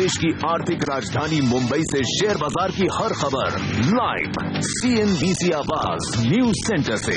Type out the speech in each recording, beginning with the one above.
देश की आर्थिक राजधानी मुंबई से शेयर बाजार की हर खबर लाइव CNBC आवाज न्यूज सेंटर से।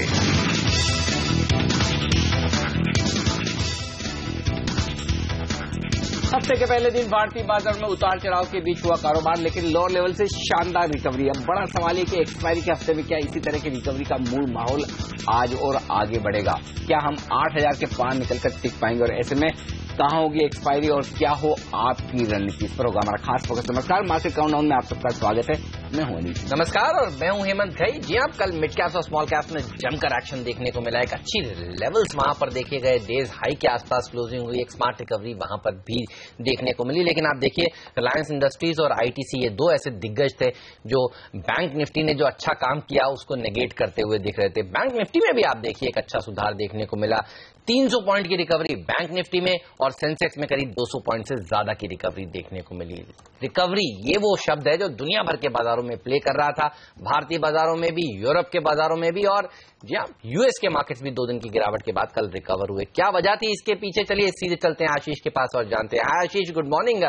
हफ्ते के पहले दिन भारतीय बाजार में उतार चढ़ाव के बीच हुआ कारोबार, लेकिन लोअर लेवल से शानदार रिकवरी। अब बड़ा सवाल है कि एक्सपायरी के हफ्ते में क्या इसी तरह की रिकवरी का मूल माहौल आज और आगे बढ़ेगा? क्या हम 8000 के पार निकलकर टिक पाएंगे? और ऐसे में कहां होगी एक्सपायरी और क्या हो आपकी रणनीति? इस पर होगा हमारा खास फोकस। नमस्कार, मार्केट काउंटडाउन में आप सबका स्वागत है। मैं हूं अनिल। नमस्कार, और मैं हूं हेमंत घई। जी आप कल मिड कैप्स और स्मॉल कैप्स में जमकर एक्शन देखने को मिला। एक अच्छी लेवल्स वहां पर देखे गए, डेज हाई के आसपास क्लोजिंग हुई, एक स्मार्ट रिकवरी वहां पर भी देखने को मिली। लेकिन आप देखिए, रिलायंस इंडस्ट्रीज और ITC, ये दो ऐसे दिग्गज थे जो बैंक निफ्टी ने जो अच्छा काम किया उसको नेगेट करते हुए दिख रहे थे। बैंक निफ्टी में भी आप देखिए एक अच्छा सुधार देखने को मिला। 300 पॉइंट की रिकवरी बैंक निफ्टी में और सेंसेक्स में करीब 200 पॉइंट से ज्यादा की रिकवरी देखने को मिली। रिकवरी ये वो शब्द है जो दुनिया भर के बाजारों में प्ले कर रहा था, भारतीय बाजारों में भी, यूरोप के बाजारों में भी, और जी हाँ, US के मार्केट्स भी 2 दिन की गिरावट के बाद कल रिकवर हुए। क्या वजह थी इसके पीछे? चलिए सीधे चलते हैं आशीष के पास और जानते हैं। हाय आशीष, गुड मॉर्निंग।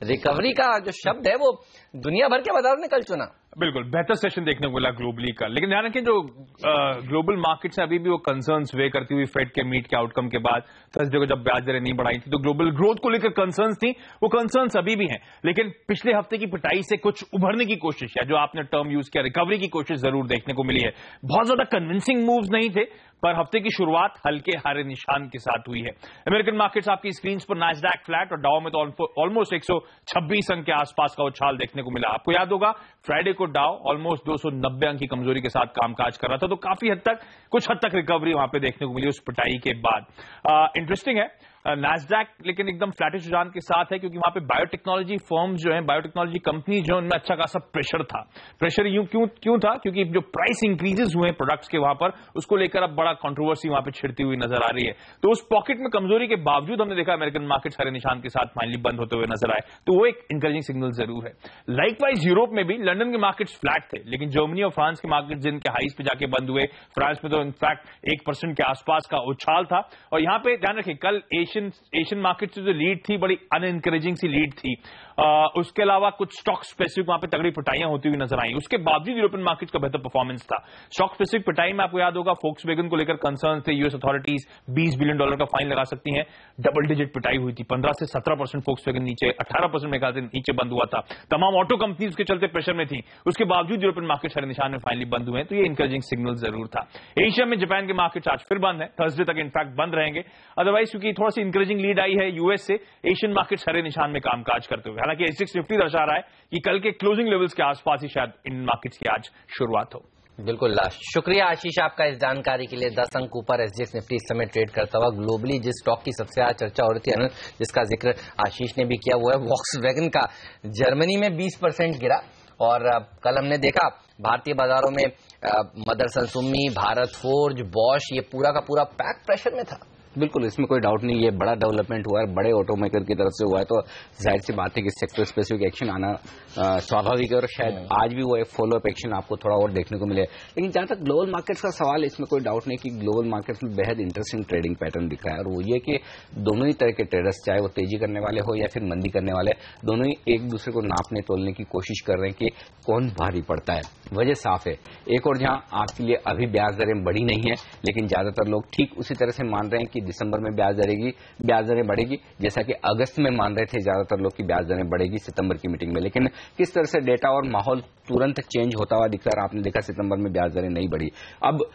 रिकवरी का जो शब्द है वो दुनिया भर के बाजारों ने कल चुना। बिल्कुल बेहतर सेशन देखने को मिला ग्लोबली का, लेकिन ध्यान रखें जो ग्लोबल मार्केट्स अभी भी वो कंसर्न्स वे करती हुई फेड के मीट के आउटकम के बाद थर्सडे को जब ब्याज दरें नहीं बढ़ाई थी तो ग्लोबल ग्रोथ को लेकर कंसर्न्स थी। वो कंसर्न्स अभी भी हैं, लेकिन पिछले हफ्ते की पिटाई से कुछ उभरने की कोशिश है, जो आपने टर्म यूज किया, रिकवरी की कोशिश जरूर देखने को मिली है। बहुत ज्यादा कन्विंसिंग मूव्स नहीं थे, पर हफ्ते की शुरुआत हल्के हरे निशान के साथ हुई है। अमेरिकन मार्केट्स आपकी स्क्रीन पर नैस्डैक फ्लैट और डाउ में तो ऑलमोस्ट 126 अंक के आसपास का उछाल देखने को मिला। आपको याद होगा फ्राइडे को डाउ ऑलमोस्ट 290 अंक की कमजोरी के साथ कामकाज कर रहा था, तो काफी हद तक कुछ हद तक रिकवरी वहां पे देखने को मिली उस पिटाई के बाद। इंटरेस्टिंग है नैस्डैक लेकिन एकदम फ्लैटिश रुझान के साथ है, क्योंकि वहां पे बायोटेक्नोलॉजी फर्म्स जो हैं, बायोटेक्नोलॉजी कंपनी जो, उनमें अच्छा खासा प्रेशर था। प्रेशर क्यों था? क्योंकि जो प्राइस इंक्रीजेस हुए प्रोडक्ट्स के वहां पर, उसको लेकर अब बड़ा कंट्रोवर्सी वहां पे छिड़ती हुई नजर आ रही है। तो उस पॉकेट में कमजोरी के बावजूद हमने देखा अमेरिकन मार्केट्स हरे निशान के साथ फाइनली बंद होते हुए नजर आए, तो वो एक इंकरेजिंग सिग्नल जरूर है। लाइकवाइज यूरोप में भी लंदन के मार्केट्स फ्लैट थे, लेकिन जर्मनी और फ्रांस के मार्केट जिनके हाईज पे जाके बंद हुए, फ्रांस में तो इनफैक्ट 1% के आसपास का उछाल था। और यहां पे ध्यान रखें, कल एशियन मार्केट से जो लीड थी बड़ी अनएनकरेजिंग सी लीड थी। उसके अलावा कुछ स्टॉक स्पेसिफिक वहां पे तगड़ी पिटाइयां होती हुई नजर आई। उसके बावजूद यूरोपियन मार्केट का बेहतर परफॉर्मेंस था। स्टॉक स्पेसिफिक पिटाई में आपको याद होगा फोक्सवैगन को लेकर कंसर्न थे, यूएस अथॉरिटीज $20 बिलियन का फाइन लगा सकती हैं। डबल डिजिट पिटाई हुई थी, 15 से 17% फोक्सवैगन नीचे, 18% में नीचे बंद हुआ था। तमाम ऑटो कंपनीज उसके चलते प्रेशर में थी। उसके बावजूद यूरोपियन मार्केट हरे निशान में फाइनली बंद हुए हैं, तो ये इंकरेजिंग सिग्नल जरूर था। एशिया में जापान के मार्केट आज फिर बंद है, थर्सडे तक इनफैक्ट बंद रहेंगे। अदरवाइज क्योंकि थोड़ा सी इंकरेजिंग लीड आई है यूएस से, एशियन मार्केट्स हरे निशान में कामकाज करते हुए। हालांकि एसएक्स निफ्टी दर्शा रहा है कि कल के क्लोजिंग लेवल्स के आसपास ही शायद इन मार्केट्स की आज शुरुआत हो। बिल्कुल, शुक्रिया आशीष आपका इस जानकारी के लिए। 10 अंक ऊपर एसजीएक्स निफ्टी इस समय ट्रेड करता हुआ। ग्लोबली जिस स्टॉक की सबसे ज्यादा चर्चा हो रही थी अनिल, जिसका जिक्र आशीष ने भी किया, वो है वॉक्सवैगन का। जर्मनी में 20% गिरा, और कल हमने देखा भारतीय बाजारों में मदरसन सुमी, भारत फोर्ज, बॉश, ये पूरा का पूरा पैक प्रेशर में था। बिल्कुल, इसमें कोई डाउट नहीं, ये बड़ा डेवलपमेंट हुआ है, बड़े ऑटोमेकर की तरफ से हुआ है, तो जाहिर सी बात है कि सेक्टर स्पेसिफिक एक्शन आना स्वाभाविक है, और शायद आज भी वो एक फॉलो अप एक्शन आपको थोड़ा और देखने को मिले। लेकिन जहां तक ग्लोबल मार्केट्स का सवाल है, इसमें कोई डाउट नहीं कि ग्लोबल मार्केट्स में बेहद इंटरेस्टिंग ट्रेडिंग पैटर्न दिख रहा है, और वो ये कि दोनों ही तरह के ट्रेडर्स, चाहे वो तेजी करने वाले हो या फिर मंदी करने वाले, दोनों ही एक दूसरे को नापने तोलने की कोशिश कर रहे हैं कि कौन भारी पड़ता है। वजह साफ है, एक और जहां आपके लिए अभी ब्याज दरें बढ़ी नहीं है, लेकिन ज्यादातर लोग ठीक उसी तरह से मान रहे हैं कि दिसंबर में ब्याज दरें बढ़ेगी, जैसा कि अगस्त में मान रहे थे ज्यादातर लोग की ब्याज दरें बढ़ेगी सितंबर की मीटिंग में। लेकिन किस तरह से डेटा और माहौल तुरंत चेंज होता हुआ दिख रहा है, आपने देखा सितंबर में ब्याज दरें नहीं बढ़ी। अब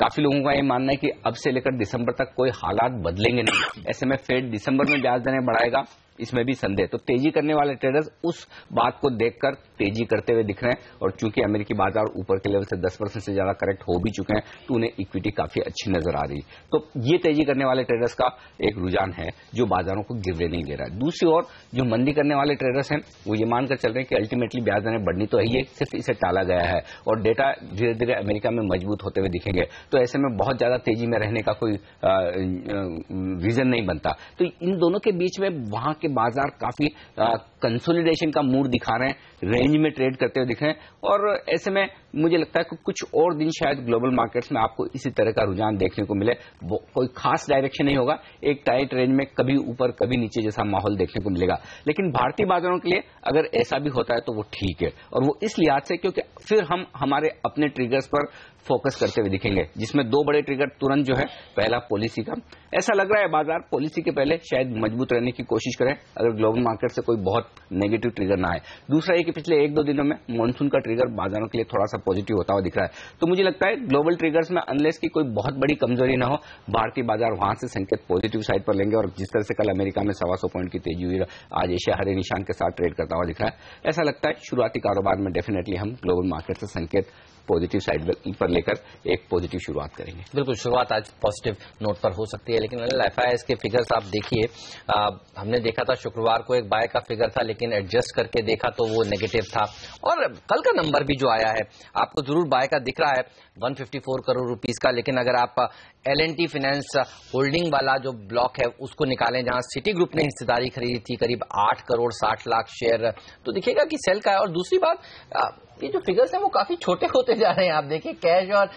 काफी लोगों का ये मानना है कि अब से लेकर दिसंबर तक कोई हालात बदलेंगे नहीं, ऐसे में फेड दिसंबर में ब्याज दरें बढ़ाएगा, इसमें भी संदेह। तो तेजी करने वाले ट्रेडर्स उस बात को देखकर तेजी करते हुए दिख रहे हैं, और चूंकि अमेरिकी बाजार ऊपर के लेवल से 10% से ज्यादा करेक्ट हो भी चुके हैं, तो उन्हें इक्विटी काफी अच्छी नजर आ रही। तो ये तेजी करने वाले ट्रेडर्स का एक रुझान है जो बाजारों को गिरने नहीं दे रहा है। दूसरी ओर जो मंदी करने वाले ट्रेडर्स हैं वो ये मानकर चल रहे हैं कि अल्टीमेटली ब्याज दरें बढ़नी तो है ही, सिर्फ इसे टाला गया है, और डेटा धीरे धीरे अमेरिका में मजबूत होते हुए दिखेंगे, तो ऐसे में बहुत ज्यादा तेजी में रहने का कोई रीजन नहीं बनता। तो इन दोनों के बीच में वहां के बाजार काफी कंसोलिडेशन का मूड दिखा रहे हैं, रेंज में ट्रेड करते हुए दिख रहे हैं, और ऐसे में मुझे लगता है कि कुछ और दिन शायद ग्लोबल मार्केट्स में आपको इसी तरह का रुझान देखने को मिले। कोई खास डायरेक्शन नहीं होगा, एक टाइट रेंज में कभी ऊपर कभी नीचे जैसा माहौल देखने को मिलेगा। लेकिन भारतीय बाजारों के लिए अगर ऐसा भी होता है तो वो ठीक है, और वो इस लिहाज से क्योंकि फिर हम हमारे अपने ट्रिगर्स पर फोकस करते हुए दिखेंगे, जिसमें दो बड़े ट्रिगर तुरंत जो है, पहला पॉलिसी का, ऐसा लग रहा है बाजार पॉलिसी के पहले शायद मजबूत रहने की कोशिश करें अगर ग्लोबल मार्केट से कोई बहुत नेगेटिव ट्रिगर ना आए। दूसरा ये कि पिछले 1-2 दिनों में मॉनसून का ट्रिगर बाजारों के लिए थोड़ा सा पॉजिटिव होता हुआ दिख रहा है। तो मुझे लगता है ग्लोबल ट्रिगर्स में अनलेस की कोई बहुत बड़ी कमजोरी ना हो, भारतीय बाजार वहां से संकेत पॉजिटिव साइड पर लेंगे। और जिस तरह से कल अमेरिका में 125 पॉइंट की तेजी हुई, आज एशिया हरे निशान के साथ ट्रेड करता हुआ दिख रहा है। ऐसा लगता है शुरुआती कारोबार में डेफिनेटली हम ग्लोबल मार्केट से संकेत पॉजिटिव साइड पर लेकर एक पॉजिटिव शुरुआत करेंगे। बिल्कुल, शुरुआत आज पॉजिटिव नोट पर हो सकती है, लेकिन एफआईआईएस के फिगर्स आप देखिए, हमने देखा था शुक्रवार को एक बाय का फिगर था, लेकिन एडजस्ट करके देखा तो वो नेगेटिव था। और कल का नंबर भी जो आया है आपको जरूर बाय का दिख रहा है 154 करोड़ रुपीस का, लेकिन अगर आप L&T फाइनेंस होल्डिंग वाला जो ब्लॉक है उसको निकालें, जहां सिटी ग्रुप ने हिस्सेदारी खरीदी थी करीब 8 करोड़ 60 लाख शेयर, तो दिखेगा कि सेल का है। और दूसरी बात, ये जो फिगर्स हैं वो काफी छोटे होते जा रहे हैं। आप देखिए कैश और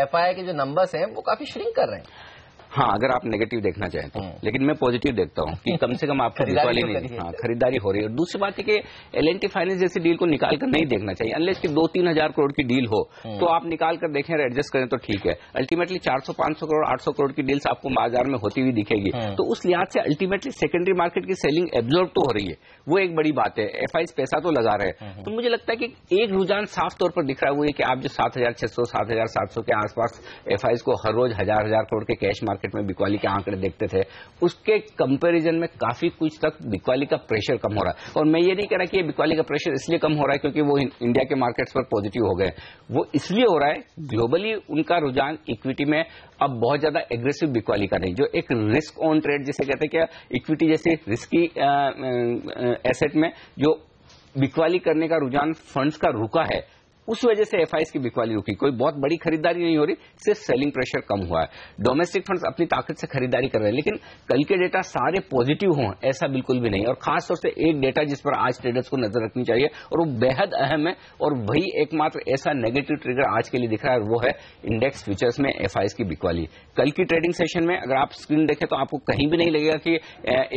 एफआईआई के जो नंबर्स हैं वो काफी श्रिंक कर रहे हैं। हाँ, अगर आप नेगेटिव देखना चाहें तो, लेकिन मैं पॉजिटिव देखता हूँ कि कम से कम आपको दिवाली नहीं, हाँ, खरीदारी हो रही है। और दूसरी बात है कि L&T फाइनेंस जैसी डील को निकाल कर नहीं देखना चाहिए, अनलेस कि 2-3 हजार करोड़ की डील हो तो आप निकाल कर देखें, एडजस्ट करें तो ठीक है। अल्टीमेटली 400-500 करोड़ 800 करोड़ की डील्स आपको बाजार में होती हुई दिखेगी, तो उस लिहाज से अल्टीमेटली सेकेंडरी मार्केट की सेलिंग एब्जॉर्ब तो हो रही है, वो एक बड़ी बात है। एफआईआई पैसा तो लगा रहे हैं। तो मुझे लगता है कि एक रुझान साफ तौर पर दिख रहा है, वो ये कि आप जो 7,600 7,700 के आसपास एफआईआई को हर रोज 1,000 करोड़ के कैश मार्केट में बिकवाली के आंकड़े देखते थे, उसके कंपैरिजन में काफी कुछ तक बिकवाली का प्रेशर कम हो रहा है। और मैं ये नहीं कह रहा कि ये बिकवाली का प्रेशर इसलिए कम हो रहा है क्योंकि वो इंडिया के मार्केट्स पर पॉजिटिव हो गए, वो इसलिए हो रहा है ग्लोबली उनका रुझान इक्विटी में अब बहुत ज्यादा एग्रेसिव बिकवाली का नहीं, जो एक रिस्क ऑन ट्रेड जिसे कहते हैं, क्या इक्विटी जैसी रिस्की एसेट में जो बिकवाली करने का रुझान फंड्स का रुका है, उस वजह से एफआईआई की बिकवाली रुकी। कोई बहुत बड़ी खरीदारी नहीं हो रही, सिर्फ सेलिंग प्रेशर कम हुआ है। डोमेस्टिक फंड्स अपनी ताकत से खरीदारी कर रहे हैं, लेकिन कल के डेटा सारे पॉजिटिव हों ऐसा बिल्कुल भी नहीं। और खासतौर से एक डेटा जिस पर आज ट्रेडर्स को नजर रखनी चाहिए और वो बेहद अहम है, और वही एकमात्र ऐसा नेगेटिव ट्रिगर आज के लिए दिख रहा है, वो है इंडेक्स फ्यूचर्स में एफआईआई की बिकवाली। कल की ट्रेडिंग सेशन में अगर आप स्क्रीन देखें तो आपको कहीं भी नहीं लगेगा कि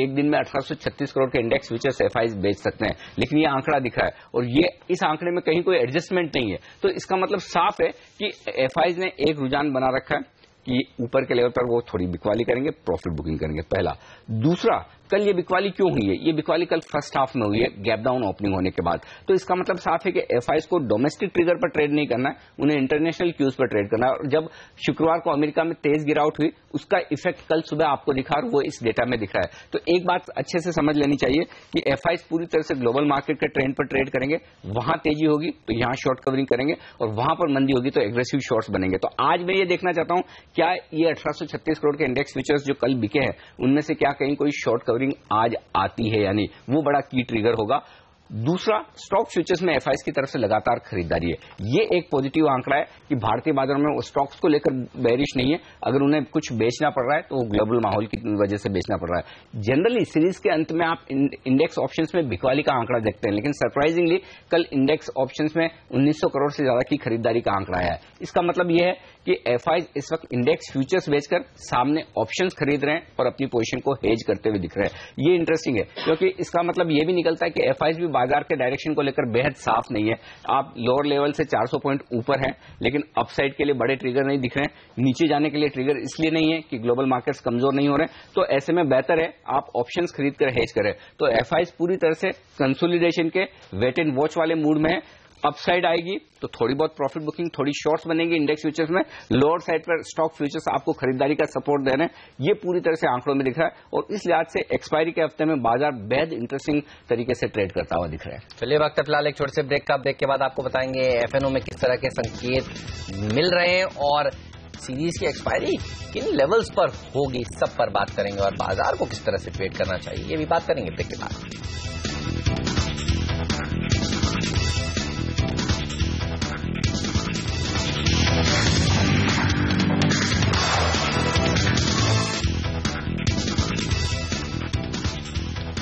एक दिन में 1836 करोड़ के इंडेक्स फ्यूचर्स एफआईआई बेच सकते हैं, लेकिन ये आंकड़ा दिख रहा है और ये इस आंकड़े में कहीं कोई एडजस्टमेंट नहीं है। तो इसका मतलब साफ है कि एफआईआई ने एक रुझान बना रखा है कि ऊपर के लेवल पर वो थोड़ी बिकवाली करेंगे, प्रॉफिट बुकिंग करेंगे, पहला। दूसरा, कल ये बिकवाली क्यों हुई है? ये बिकवाली कल फर्स्ट हाफ में हुई है, गैप डाउन ओपनिंग होने के बाद। तो इसका मतलब साफ है कि एफआईआई को डोमेस्टिक ट्रिगर पर ट्रेड नहीं करना है, उन्हें इंटरनेशनल क्यूज पर ट्रेड करना है। और जब शुक्रवार को अमेरिका में तेज गिरावट हुई, उसका इफेक्ट कल सुबह आपको दिखा और वो इस डेटा में दिख रहा है। तो एक बात अच्छे से समझ लेनी चाहिए कि एफआईआई पूरी तरह से ग्लोबल मार्केट के ट्रेंड पर ट्रेड करेंगे, वहां तेजी होगी तो यहां शॉर्ट कवरिंग करेंगे, और वहां पर मंदी होगी तो एग्रेसिव शॉर्ट्स बनेंगे। तो आज मैं ये देखना चाहता हूं, क्या ये 1836 करोड़ के इंडेक्स फ्यूचर्स जो कल बिके हैं, उनमें से क्या कहीं कोई शॉर्ट कवरिंग आज आती है या नहीं, वो बड़ा की ट्रिगर होगा। दूसरा, स्टॉक फ्यूचर्स में एफआईआई की तरफ से लगातार खरीदारी है। ये एक पॉजिटिव आंकड़ा है कि भारतीय बाजारों में वो स्टॉक्स को लेकर बेरिश नहीं है। अगर उन्हें कुछ बेचना पड़ रहा है तो वो ग्लोबल माहौल की वजह से बेचना पड़ रहा है। जनरली सीरीज के अंत में आप इंडेक्स ऑप्शंस में बिकवाली का आंकड़ा देखते हैं, लेकिन सरप्राइजिंगली कल इंडेक्स ऑप्शंस में 1900 करोड़ से ज्यादा की खरीदारी का आंकड़ा आया है। इसका मतलब यह है कि एफआईआई इस वक्त इंडेक्स फ्यूचर्स बेचकर सामने ऑप्शंस खरीद रहे हैं और अपनी पोजीशन को हेज करते हुए दिख रहे हैं। ये इंटरेस्टिंग है, क्योंकि इसका मतलब यह भी निकलता है कि एफआईआई भी बाजार के डायरेक्शन को लेकर बेहद साफ नहीं है। आप लोअर लेवल से 400 पॉइंट ऊपर हैं, लेकिन अपसाइड के लिए बड़े ट्रिगर नहीं दिख रहे हैं। नीचे जाने के लिए ट्रिगर इसलिए नहीं है कि ग्लोबल मार्केट्स कमजोर नहीं हो रहे, तो ऐसे में बेहतर है आप ऑप्शंस खरीद कर हेज करें। तो एफआईआई पूरी तरह से कंसोलिडेशन के वेट एंड वॉच वाले मूड में है। अपसाइड आएगी तो थोड़ी बहुत प्रॉफिट बुकिंग, थोड़ी शॉर्ट्स बनेंगी इंडेक्स फ्यूचर्स में। लोअर साइड पर स्टॉक फ्यूचर्स आपको खरीदारी का सपोर्ट दे रहे हैं, ये पूरी तरह से आंकड़ों में दिख रहा है। और इस लिहाज से एक्सपायरी के हफ्ते में बाजार बेहद इंटरेस्टिंग तरीके से ट्रेड करता हुआ दिख रहा है। चलिए, वक्त फिलहाल एक छोटे से ब्रेक का। ब्रेक के बाद आपको बताएंगे एफएनओ में किस तरह के संकेत मिल रहे हैं और सीरीज की एक्सपायरी किन लेवल्स पर होगी, सब पर बात करेंगे, और बाजार को किस तरह से ट्रेड करना चाहिए ये भी बात करेंगे ब्रेक के बाद।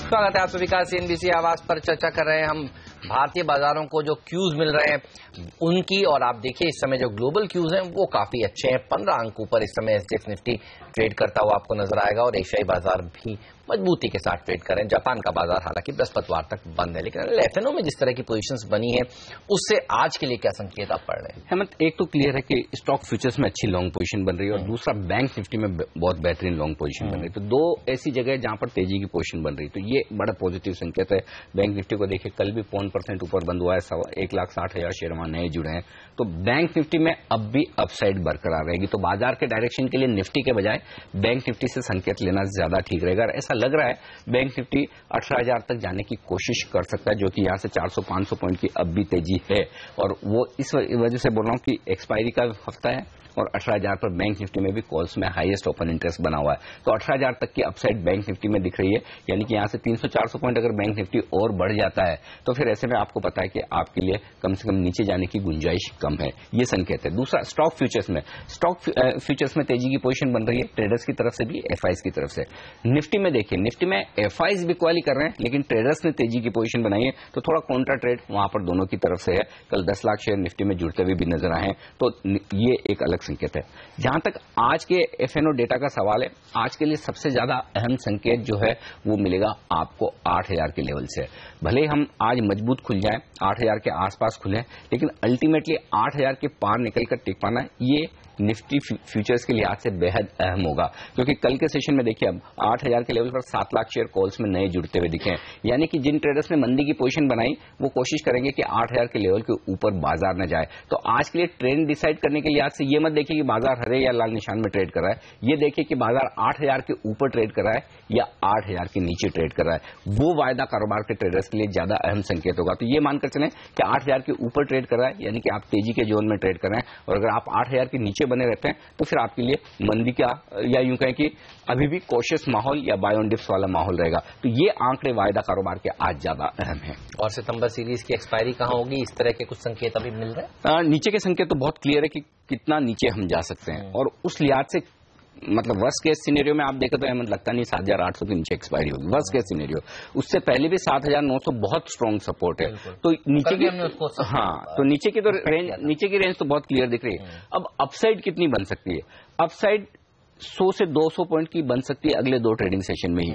स्वागत है आप सभी का सीएनबीसी आवाज पर। चर्चा कर रहे हैं हम भारतीय बाजारों को जो क्यूज मिल रहे हैं उनकी, और आप देखिए इस समय जो ग्लोबल क्यूज हैं वो काफी अच्छे हैं। 15 अंक ऊपर इस समय एसजीएक्स निफ्टी ट्रेड करता हुआ आपको नजर आएगा और एशियाई बाजार भी मजबूती के साथ ट्रेड करें। जापान का बाजार हालांकि बृहस्पतिवार तक बंद है, लेकिन एफएनओ में जिस तरह की पोजीशंस बनी है उससे आज के लिए क्या संकेत आप पढ़ रहे हैं? हेमंत, एक तो क्लियर है कि स्टॉक फ्यूचर्स में अच्छी लॉन्ग पोजीशन बन रही है और दूसरा बैंक निफ्टी में बहुत बेहतरीन लॉन्ग पोजीशन बन रही है। तो दो ऐसी जगह जहां पर तेजी की पोजीशन बन रही है, तो ये बड़ा पॉजिटिव संकेत है। बैंक निफ्टी को देखिए, कल भी 0.1% ऊपर बंद हुआ है, 1,60,000 शेयर वहां नए जुड़े हैं। तो बैंक निफ्टी में अब भी अपसाइड बरकरार रहेगी। तो बाजार के डायरेक्शन के लिए निफ्टी के बजाय बैंक निफ्टी से संकेत लेना ज्यादा ठीक रहेगा। और ऐसा लग रहा है बैंक निफ्टी 18,000 तक जाने की कोशिश कर सकता है, जो कि यहां से 400-500 पॉइंट की अब भी तेजी है। और वो इस वजह से बोल रहा हूं कि एक्सपायरी का हफ्ता है और 18,000 पर बैंक निफ्टी में भी कॉल्स में हाईएस्ट ओपन इंटरेस्ट बना हुआ है। तो 18,000 तक की अपसाइड बैंक निफ्टी में दिख रही है, यानी कि यहां से 300-400 पॉइंट अगर बैंक निफ्टी और बढ़ जाता है तो फिर ऐसे में आपको पता है कि आपके लिए कम से कम नीचे जाने की गुंजाइश कम है। ये संकेत है। दूसरा, स्टॉक फ्यूचर्स में तेजी की पोजीशन बन रही है, ट्रेडर्स की तरफ से भी, एफआईज की तरफ से। निफ्टी में देखिए, निफ्टी में एफआईज बिकवाली कर रहे हैं लेकिन ट्रेडर्स ने तेजी की पोजीशन बनाई है, तो थोड़ा काउंटर ट्रेड वहां पर दोनों की तरफ से है। कल 10 लाख शेयर निफ्टी में जुड़ते हुए भी नजर आए हैं, तो ये एक अलग संकेत है। जहां तक आज के एफएनओ डेटा का सवाल है, आज के लिए सबसे ज्यादा अहम संकेत जो है वो मिलेगा आपको 8,000 के लेवल से। भले हम आज मजबूत खुल जाएं, 8,000 के आसपास खुले, लेकिन अल्टीमेटली 8,000 के पार निकलकर टिक पाना ये निफ्टी फ्यूचर्स के लिहाज से बेहद अहम होगा। क्योंकि कल के सेशन में देखिए, अब 8,000 के लेवल पर 7 लाख शेयर कॉल्स में नए जुड़ते हुए दिखे हैं, यानी कि जिन ट्रेडर्स ने मंदी की पोजीशन बनाई वो कोशिश करेंगे कि 8,000 के लेवल के ऊपर बाजार न जाए। तो आज के लिए ट्रेंड डिसाइड करने के लिहाज से ये मत देखिए कि बाजार हरे या लाल निशान में ट्रेड कर रहा है, ये देखिए कि बाजार 8,000 के ऊपर ट्रेड कर रहा है या 8,000 के नीचे ट्रेड कर रहा है। वो वायदा कारोबार के ट्रेडर्स के लिए ज्यादा अहम संकेत होगा। तो ये मानकर चलें कि 8,000 के ऊपर ट्रेड कर रहा है, यानी कि आप तेजी के जोन में ट्रेड कर रहे हैं, और अगर आप 8,000 के नीचे बने रहते हैं तो फिर आपके लिए मंदी का, या यूं कहें कि अभी भी कॉशियस माहौल या बाय ऑन डिप्स वाला माहौल रहेगा। तो ये आंकड़े वायदा कारोबार के आज ज्यादा अहम है। और सितंबर सीरीज की एक्सपायरी कहां होगी, इस तरह के कुछ संकेत अभी मिल रहे हैं? नीचे के संकेत तो बहुत क्लियर है कि कितना नीचे हम जा सकते हैं, और उस लिहाज से मतलब वर्स्ट केस सिनेरियो में आप देखें तो हमें लगता नहीं 7,800 के नीचे एक्सपायरी होगी। वर्स्ट केस सिनेरियो, उससे पहले भी 7,900 बहुत स्ट्रॉन्ग सपोर्ट है। तो नीचे की, तो नीचे की तो रेंज, नीचे की रेंज तो बहुत क्लियर दिख रही है। अब अपसाइड कितनी बन सकती है? अपसाइड 100 से 200 पॉइंट की बन सकती है अगले 2 ट्रेडिंग सेशन में ही।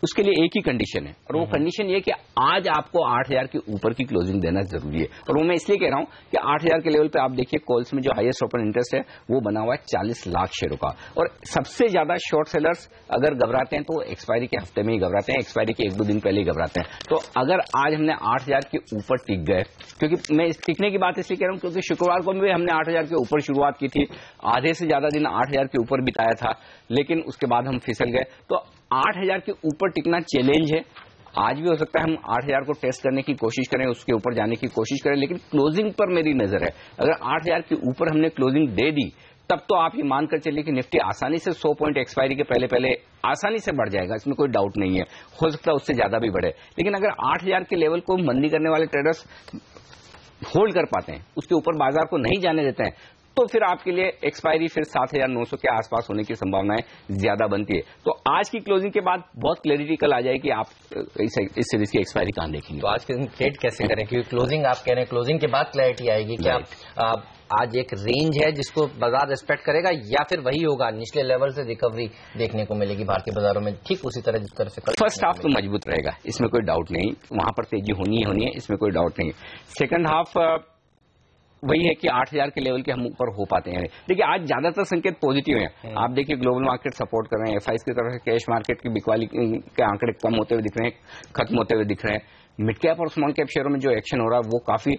उसके लिए एक ही कंडीशन है, और वो कंडीशन ये कि आज आपको 8,000 के ऊपर की क्लोजिंग देना जरूरी है। और वो मैं इसलिए कह रहा हूं कि 8,000 के लेवल पे आप देखिए कॉल्स में जो हाईएस्ट ओपन इंटरेस्ट है वो बना हुआ है 40 लाख शेयरों का। और सबसे ज्यादा शॉर्ट सेलर्स अगर घबराते हैं तो एक्सपायरी के हफ्ते में ही घबराते हैं, एक्सपायरी के 1-2 दिन पहले ही घबराते हैं। तो अगर आज हमने 8,000 के ऊपर टिक गए, क्योंकि मैं इस टिकने की बात इसलिए कह रहा हूं क्योंकि शुक्रवार को भी हमने 8,000 के ऊपर शुरुआत की थी, आधे से ज्यादा दिन 8,000 के ऊपर बिताया था, लेकिन उसके बाद हम फिसल गए। तो 8,000 के ऊपर टिकना चैलेंज है। आज भी हो सकता है हम 8,000 को टेस्ट करने की कोशिश करें, उसके ऊपर जाने की कोशिश करें, लेकिन क्लोजिंग पर मेरी नजर है। अगर 8,000 के ऊपर हमने क्लोजिंग दे दी तब तो आप ये मानकर चलिए कि निफ्टी आसानी से 100 पॉइंट एक्सपायरी के पहले आसानी से बढ़ जाएगा, इसमें कोई डाउट नहीं है। हो सकता है उससे ज्यादा भी बढ़े, लेकिन अगर 8,000 के लेवल को मंदी करने वाले ट्रेडर्स होल्ड कर पाते हैं, उसके ऊपर बाजार को नहीं जाने देते हैं, तो फिर आपके लिए एक्सपायरी फिर 7,900 के आसपास होने की संभावनाएं ज्यादा बनती है। तो आज की क्लोजिंग के बाद बहुत क्लैरिटी कल आ जाएगी आप इस सीरीज की एक्सपायरी कहां देखेंगे। तो आज के दिन ट्रेड कैसे करें, क्योंकि क्लोजिंग आप कह रहे हैं क्लोजिंग के बाद क्लैरिटी आएगी। क्या आज एक रेंज है जिसको बाजार रिस्पेक्ट करेगा, या फिर वही होगा निचले लेवल से रिकवरी देखने को मिलेगी भारतीय बाजारों में, ठीक उसी तरह जिस तरह से फर्स्ट हाफ तो मजबूत रहेगा, इसमें कोई डाउट नहीं, वहां पर तेजी होनी है, इसमें कोई डाउट नहीं। सेकंड हाफ वही है कि 8,000 के लेवल के हम ऊपर हो पाते हैं। देखिए आज ज्यादातर संकेत पॉजिटिव हैं। आप देखिए ग्लोबल मार्केट सपोर्ट कर रहे हैं, एफआईज की तरफ से कैश मार्केट की बिकवाली के आंकड़े कम होते हुए दिख रहे हैं, खत्म होते हुए दिख रहे हैं। मिड कैप और स्मॉल कैप शेयरों में जो एक्शन हो रहा है वो काफी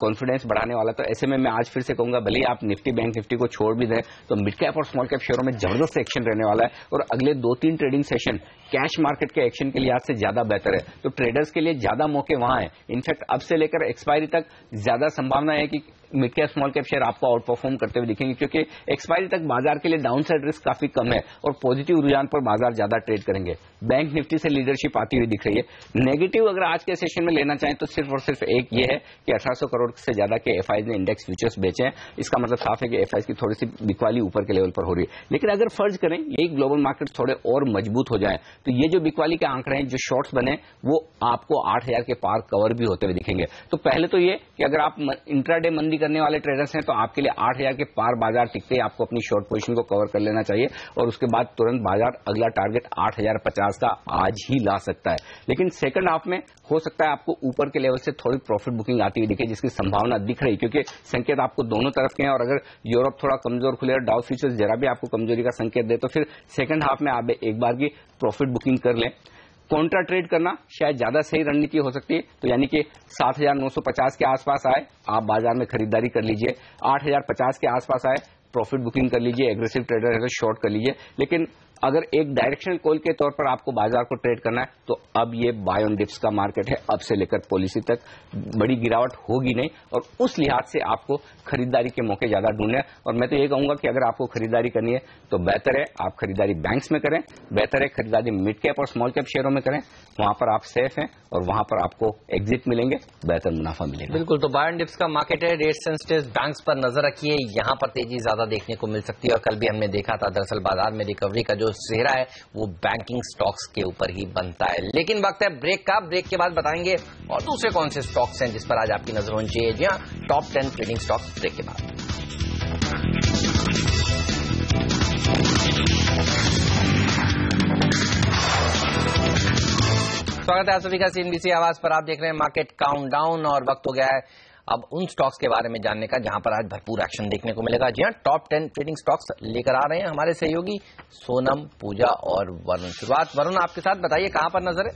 कॉन्फिडेंस बढ़ाने वाला। तो ऐसे में मैं आज फिर से कहूंगा, भले ही आप निफ्टी बैंक निफ्टी को छोड़ भी दें तो मिड कैप और स्मॉल कैप शेयरों में जबरदस्त एक्शन रहने वाला है, और अगले 2-3 ट्रेडिंग सेशन कैश मार्केट के एक्शन के लिहाज से ज्यादा बेहतर है। तो ट्रेडर्स के लिए ज्यादा मौके वहां है। इनफैक्ट अब से लेकर एक्सपायरी तक ज्यादा संभावना है कि mid cap small cap share आपको आउट परफॉर्म करते हुए दिखेंगे, क्योंकि एक्सपायरी तक बाजार के लिए डाउन साइड रिस्क काफी कम है और पॉजिटिव रुझान पर बाजार ज्यादा ट्रेड करेंगे। बैंक निफ्टी से लीडरशिप आती हुई दिख रही है। नेगेटिव अगर आज के सेशन में लेना चाहें तो सिर्फ और सिर्फ एक ये है कि 1800 करोड़ से ज्यादा के एफआईज ने इंडेक्स फ्यूचर्स बेचे हैं। इसका मतलब साफ है कि एफआईज की थोड़ी सी बिकवाली ऊपर के लेवल पर हो रही है। लेकिन अगर फर्ज करें यही ग्लोबल मार्केट थोड़े और मजबूत हो जाए तो ये जो बिकवाली के आंकड़े हैं, जो शॉर्ट्स बने, वो आपको 8000 के पार कवर भी होते हुए दिखेंगे। तो पहले तो ये कि अगर आप इंट्राडे मंदी करने वाले ट्रेडर्स हैं तो आपके लिए 8000 के पार बाजार टिकते ही आपको अपनी शॉर्ट पोजीशन को कवर कर लेना चाहिए और उसके बाद तुरंत बाजार अगला टारगेट 8050 का आज ही ला सकता है। लेकिन सेकंड हाफ में हो सकता है आपको ऊपर के लेवल से थोड़ी प्रॉफिट बुकिंग आती हुई दिखे, जिसकी संभावना दिख रही, क्योंकि संकेत आपको दोनों तरफ के हैं। और अगर यूरोप थोड़ा कमजोर खुले और डाउ फ्यूचर्स जरा भी आपको कमजोरी का संकेत दे तो फिर सेकंड हाफ में आप एक बार की प्रॉफिट बुकिंग कर लें। कॉन्ट्रा ट्रेड करना शायद ज्यादा सही रणनीति हो सकती है, तो यानी कि 7950 के आसपास आए आप बाजार में खरीदारी कर लीजिए, 8050 के आसपास आए प्रॉफिट बुकिंग कर लीजिए, एग्रेसिव ट्रेडर है तो शॉर्ट कर लीजिए। लेकिन अगर एक डायरेक्शनल कॉल के तौर पर आपको बाजार को ट्रेड करना है तो अब ये बाय ऑन डिप्स का मार्केट है। अब से लेकर पॉलिसी तक बड़ी गिरावट होगी नहीं और उस लिहाज से आपको खरीदारी के मौके ज्यादा ढूंढने हैं। और मैं तो ये कहूंगा कि अगर आपको खरीदारी करनी है तो बेहतर है आप खरीदारी बैंक्स में करें, बेहतर है खरीदारी मिड कैप और स्मॉल कैप शेयरों में करें। वहां पर आप सेफ हैं और वहां पर आपको एग्जिट मिलेंगे, बेहतर मुनाफा मिलेगा। बिल्कुल, तो बाय ऑन डिप्स का मार्केट है, रेट सेंसिटिव बैंक्स पर नजर रखिए, यहां पर तेजी ज्यादा देखने को मिल सकती है। और कल भी हमने देखा था दरअसल बाजार में रिकवरी का जो चेहरा है वो बैंकिंग स्टॉक्स के ऊपर ही बनता है। लेकिन वक्त है ब्रेक का, ब्रेक के बाद बताएंगे और दूसरे कौन से स्टॉक्स हैं जिस पर आज आपकी नजर होनी चाहिए। जी हाँ, टॉप 10 ट्रेडिंग स्टॉक्स ब्रेक के बाद। स्वागत है आप सभी का सीएनबीसी आवाज पर। आप देख रहे हैं मार्केट काउंटडाउन और वक्त हो गया है अब उन स्टॉक्स के बारे में जानने का जहां पर आज भरपूर एक्शन देखने को मिलेगा। जी हां, टॉप 10 ट्रेडिंग स्टॉक्स लेकर आ रहे हैं हमारे सहयोगी सोनम, पूजा और वरुण। शुरुआत वरुण आपके साथ, बताइए कहां पर नजर है?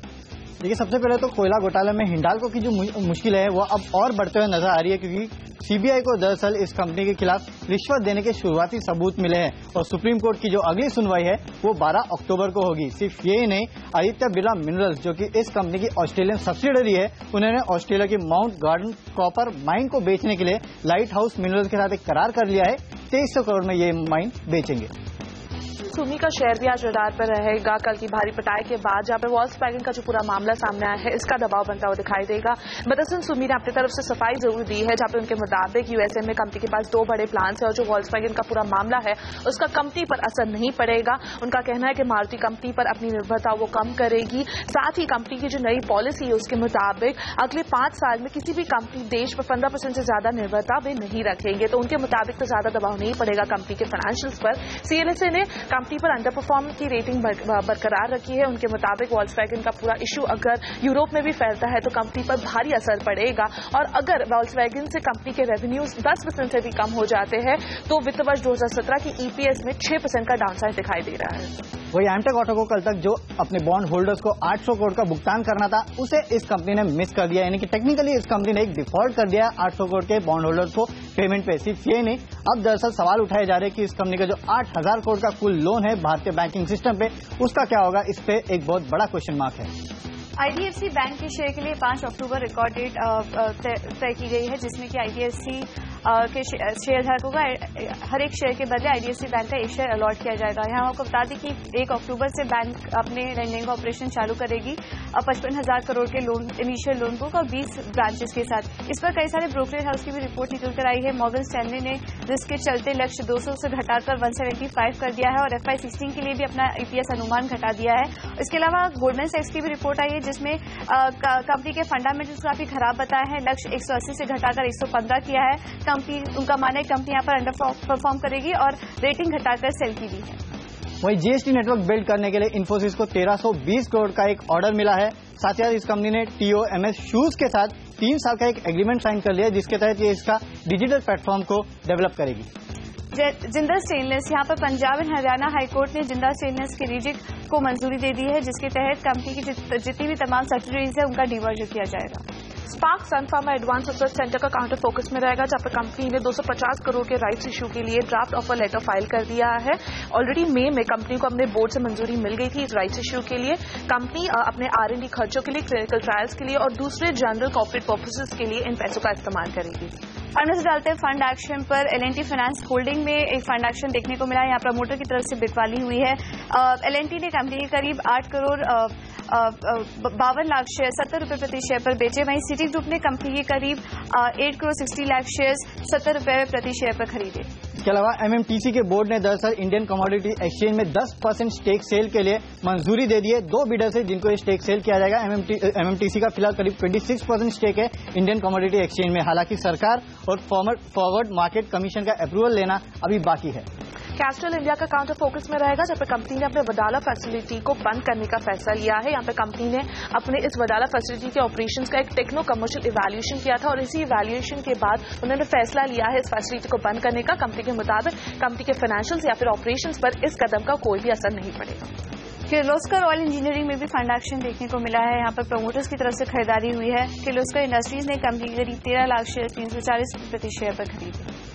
देखिए, सबसे पहले तो कोयला घोटाले में हिंडाल्को की जो मुश्किल है वो अब और बढ़ते हुए नजर आ रही है, क्योंकि सीबीआई को दरअसल इस कंपनी के खिलाफ रिश्वत देने के शुरुआती सबूत मिले हैं और सुप्रीम कोर्ट की जो अगली सुनवाई है वो 12 अक्टूबर को होगी। सिर्फ यही नहीं, आदित्य बिरला मिनरल्स जो कि इस कंपनी की ऑस्ट्रेलियन सब्सिडरी है, उन्होंने ऑस्ट्रेलिया की माउंट गार्डन कॉपर माइन को बेचने के लिए लाइट हाउस मिनरल्स के साथ एक करार कर लिया है। 2300 करोड़ में ये माइन बेचेंगे। सुमी का शेयर भी आज रडार पर रहेगा कल की भारी पिटाई के बाद, जहां पे वॉल्क्सवैगन का जो पूरा मामला सामने आया है इसका दबाव बनता हुआ दिखाई देगा। दरअसल सुमी ने अपनी तरफ से सफाई जरूर दी है, जहां पे उनके मुताबिक यूएसए में कंपनी के पास 2 बड़े प्लांट्स है और जो वॉल्क्सवैगन का पूरा मामला है उसका कंपनी पर असर नहीं पड़ेगा। उनका कहना है कि मारुति कंपनी पर अपनी निर्भरता वो कम करेगी। साथ ही कंपनी की जो नई पॉलिसी है उसके मुताबिक अगले 5 साल में किसी भी कंपनी देश पर 15% से ज्यादा निर्भरता वे नहीं रखेंगे, तो उनके मुताबिक तो ज्यादा दबाव नहीं पड़ेगा कंपनी के फाइनेंशियल्स पर। सीएलएसए ने कंपनी पर अंडर परफॉर्म की रेटिंग बरकरार रखी है। उनके मुताबिक वॉल्क्सवैगन का पूरा इशू अगर यूरोप में भी फैलता है तो कंपनी पर भारी असर पड़ेगा और अगर वॉल्क्सवैगन से कंपनी के रेवेन्यूज 10% से भी कम हो जाते हैं तो वित्त वर्ष 2017 की ईपीएस में 6% का डाउनसाइड दिखाई दे रहा है। वही एमटेक ऑटो को कल तक जो अपने बॉन्ड होल्डर्स को 800 करोड़ का भुगतान करना था उसे इस कंपनी ने मिस कर दिया, यानी कि टेक्निकली इस कंपनी ने एक डिफॉल्ट कर दिया 800 करोड़ के बॉन्ड होल्डर्स को पेमेंट पे। सिर्फ ये नहीं, अब दरअसल सवाल उठाए जा रहे हैं कि इस कंपनी का जो 8000 करोड़ का कुल लोन है भारतीय बैंकिंग सिस्टम पे, उसका क्या होगा, इस पे एक बहुत बड़ा क्वेश्चन मार्क है। आईडीएफसी बैंक के शेयर के लिए 5 अक्टूबर रिकॉर्ड डेट तय की गई है, जिसमें कि आईडीएफसी के शेयर धारकों का हर एक शेयर के बदले आईडीएफसी बैंक का एक शेयर अलॉट किया जाएगा। यहाँ आपको बता दें कि 1 अक्टूबर से बैंक अपने लेंडिंग ऑपरेशन चालू करेगी 55,000 करोड़ के लोन इनिशियल लोन बुक और 20 ब्रांचेस के साथ। इस पर कई सारे ब्रोकरेज हाउस की भी रिपोर्ट निकल कर आई है। मॉर्गन स्टैनली ने रिस्क के चलते लक्ष्य 200 से घटाकर 175 कर दिया है और FY16 के लिए भी अपना ईपीएस अनुमान घटा दिया है। इसके अलावा गोल्डमैन सैक्स की भी रिपोर्ट आई है जिसमें कंपनी के फंडामेंटल्स काफी खराब बताए हैं। लक्ष्य 180 से घटाकर 115 किया है। कंपनी, उनका मानना है कंपनी यहाँ पर अंडर परफॉर्म करेगी और रेटिंग घटाकर सेल की दी है। वही जीएसटी नेटवर्क बिल्ड करने के लिए इन्फोसिस को 1320 करोड़ का एक ऑर्डर मिला है। साथ ही इस कंपनी ने TOMS शूज के साथ 3 साल का एक एग्रीमेंट साइन कर लिया है, जिसके तहत ये इसका डिजिटल प्लेटफॉर्म को डेवलप करेगी। जिंदल स्टेनलेस, यहाँ पर पंजाब एंड हरियाणा हाईकोर्ट ने जिंदल स्टेनलेस के रीजिक को मंजूरी दे दी है, जिसके तहत कंपनी की जितनी भी तमाम सब्सिडीज है उनका डिमर्जर किया जाएगा। स्पार्क सन फार्मा एडवांस रिसर्च सेंटर का काउंटर फोकस में रहेगा, जहां पर कंपनी ने 250 करोड़ के राइट्स इशू के लिए ड्राफ्ट ऑफर लेटर फाइल कर दिया है। ऑलरेडी मई में कंपनी को अपने बोर्ड से मंजूरी मिल गई थी इस राइट्स इशू के लिए। कंपनी अपने R&D खर्चों के लिए, क्लिनिकल ट्रायल्स के लिए और दूसरे जनरल कॉर्पोरेट पर्पसेस के लिए इन पैसों का इस्तेमाल करेगी। और नजर डालते हैं फंड एक्शन पर। L&T फाइनेंस होल्डिंग में एक फंड एक्शन देखने को मिला है। यहाँ प्रमोटर की तरफ से बिकवाली हुई है। L&T ने कंपनी के करीब 8 करोड़ 52 लाख शेयर 70 रुपए प्रति शेयर पर बेचे। वहीं सिटी ग्रुप ने कंपनी के करीब 8 करोड़ 60 लाख शेयर 70 रुपए प्रति शेयर पर खरीदे। इसके अलावा MMTC के बोर्ड ने दरअसल इंडियन कमोडिटी एक्सचेंज में 10% स्टेक सेल के लिए मंजूरी दे दी है। 2 बिडर्स है जिनको ये स्टेक सेल किया जाएगा। MMTC का फिलहाल करीब 26% स्टेक है इंडियन कमोडिटी एक्सचेंज में। हालांकि सरकार और फॉरवर्ड मार्केट कमीशन का अप्रूवल लेना अभी बाकी है। कैस्ट्रल इंडिया का काउंटर फोकस में रहेगा, जहां पर कंपनी ने अपने वडाला फैसिलिटी को बंद करने का फैसला लिया है। यहाँ पे कंपनी ने अपने इस वडाला फैसिलिटी के ऑपरेशंस का एक टेक्नो कमर्शियल इवैल्यूएशन किया था और इसी इवैल्यूएशन के बाद उन्होंने फैसला लिया है इस फैसिलिटी को बंद करने का। कंपनी के मुताबिक कंपनी के फाइनेंशियल्स या फिर ऑपरेशंस पर इस कदम का कोई भी असर नहीं पड़ेगा। किर्लोस्कर ऑयल इंजीनियरिंग में भी फंड एक्शन देखने को मिला है। यहाँ पर प्रमोटर्स की तरफ से खरीदारी हुई है। किर्लोस्कर इंडस्ट्रीज ने कंपनी के करीब 13 लाख शेयर 340 प्रति शेयर पर खरीदे।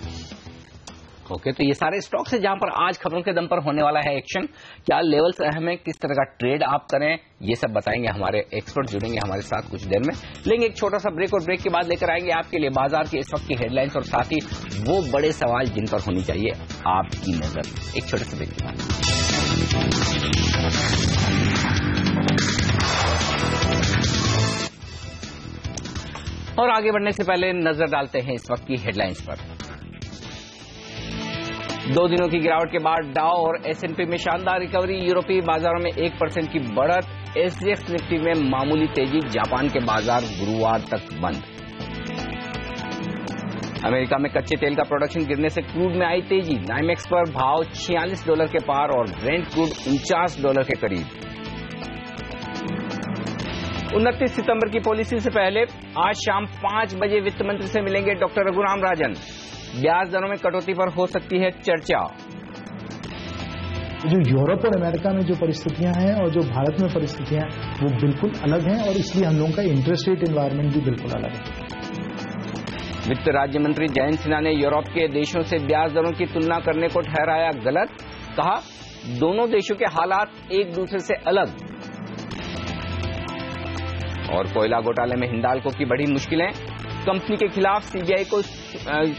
ओके, तो ये सारे स्टॉक्स है जहां पर आज खबरों के दम पर होने वाला है एक्शन। क्या लेवल्स अहम है, किस तरह का ट्रेड आप करें, ये सब बताएंगे हमारे एक्सपर्ट जुड़ेंगे हमारे साथ कुछ देर में। लेंगे एक छोटा सा ब्रेक और ब्रेक के बाद लेकर आएंगे आपके लिए बाजार के इस वक्त की हेडलाइंस और साथ ही वो बड़े सवाल जिन पर होनी चाहिए आपकी नजर। एक छोटे से ब्रेक के बाद और आगे बढ़ने से पहले नजर डालते हैं इस वक्त की हेडलाइंस पर। 2 दिनों की गिरावट के बाद डाउ और S&P में शानदार रिकवरी। यूरोपीय बाजारों में 1% की बढ़त। SGX निफ्टी में मामूली तेजी। जापान के बाजार गुरुवार तक बंद। अमेरिका में कच्चे तेल का प्रोडक्शन गिरने से क्रूड में आई तेजी। नाइमेक्स पर भाव $46 के पार और ब्रेंट क्रूड $49 के करीब। 29 सितंबर की पॉलिसी से पहले आज शाम 5 बजे वित्त मंत्री से मिलेंगे डॉक्टर रघुराम राजन। ब्याज दरों में कटौती पर हो सकती है चर्चा। जो यूरोप और अमेरिका में जो परिस्थितियां हैं और जो भारत में परिस्थितियां हैं वो बिल्कुल अलग हैं और इसलिए हम लोगों का इंटरेस्ट रेट एनवायरनमेंट भी बिल्कुल अलग है। वित्त राज्य मंत्री जयंत सिन्हा ने यूरोप के देशों से ब्याज दरों की तुलना करने को ठहराया गलत। कहा दोनों देशों के हालात एक दूसरे से अलग। और कोयला घोटाले में हिंडाल्को की बड़ी मुश्किलें। कंपनी के खिलाफ सीबीआई को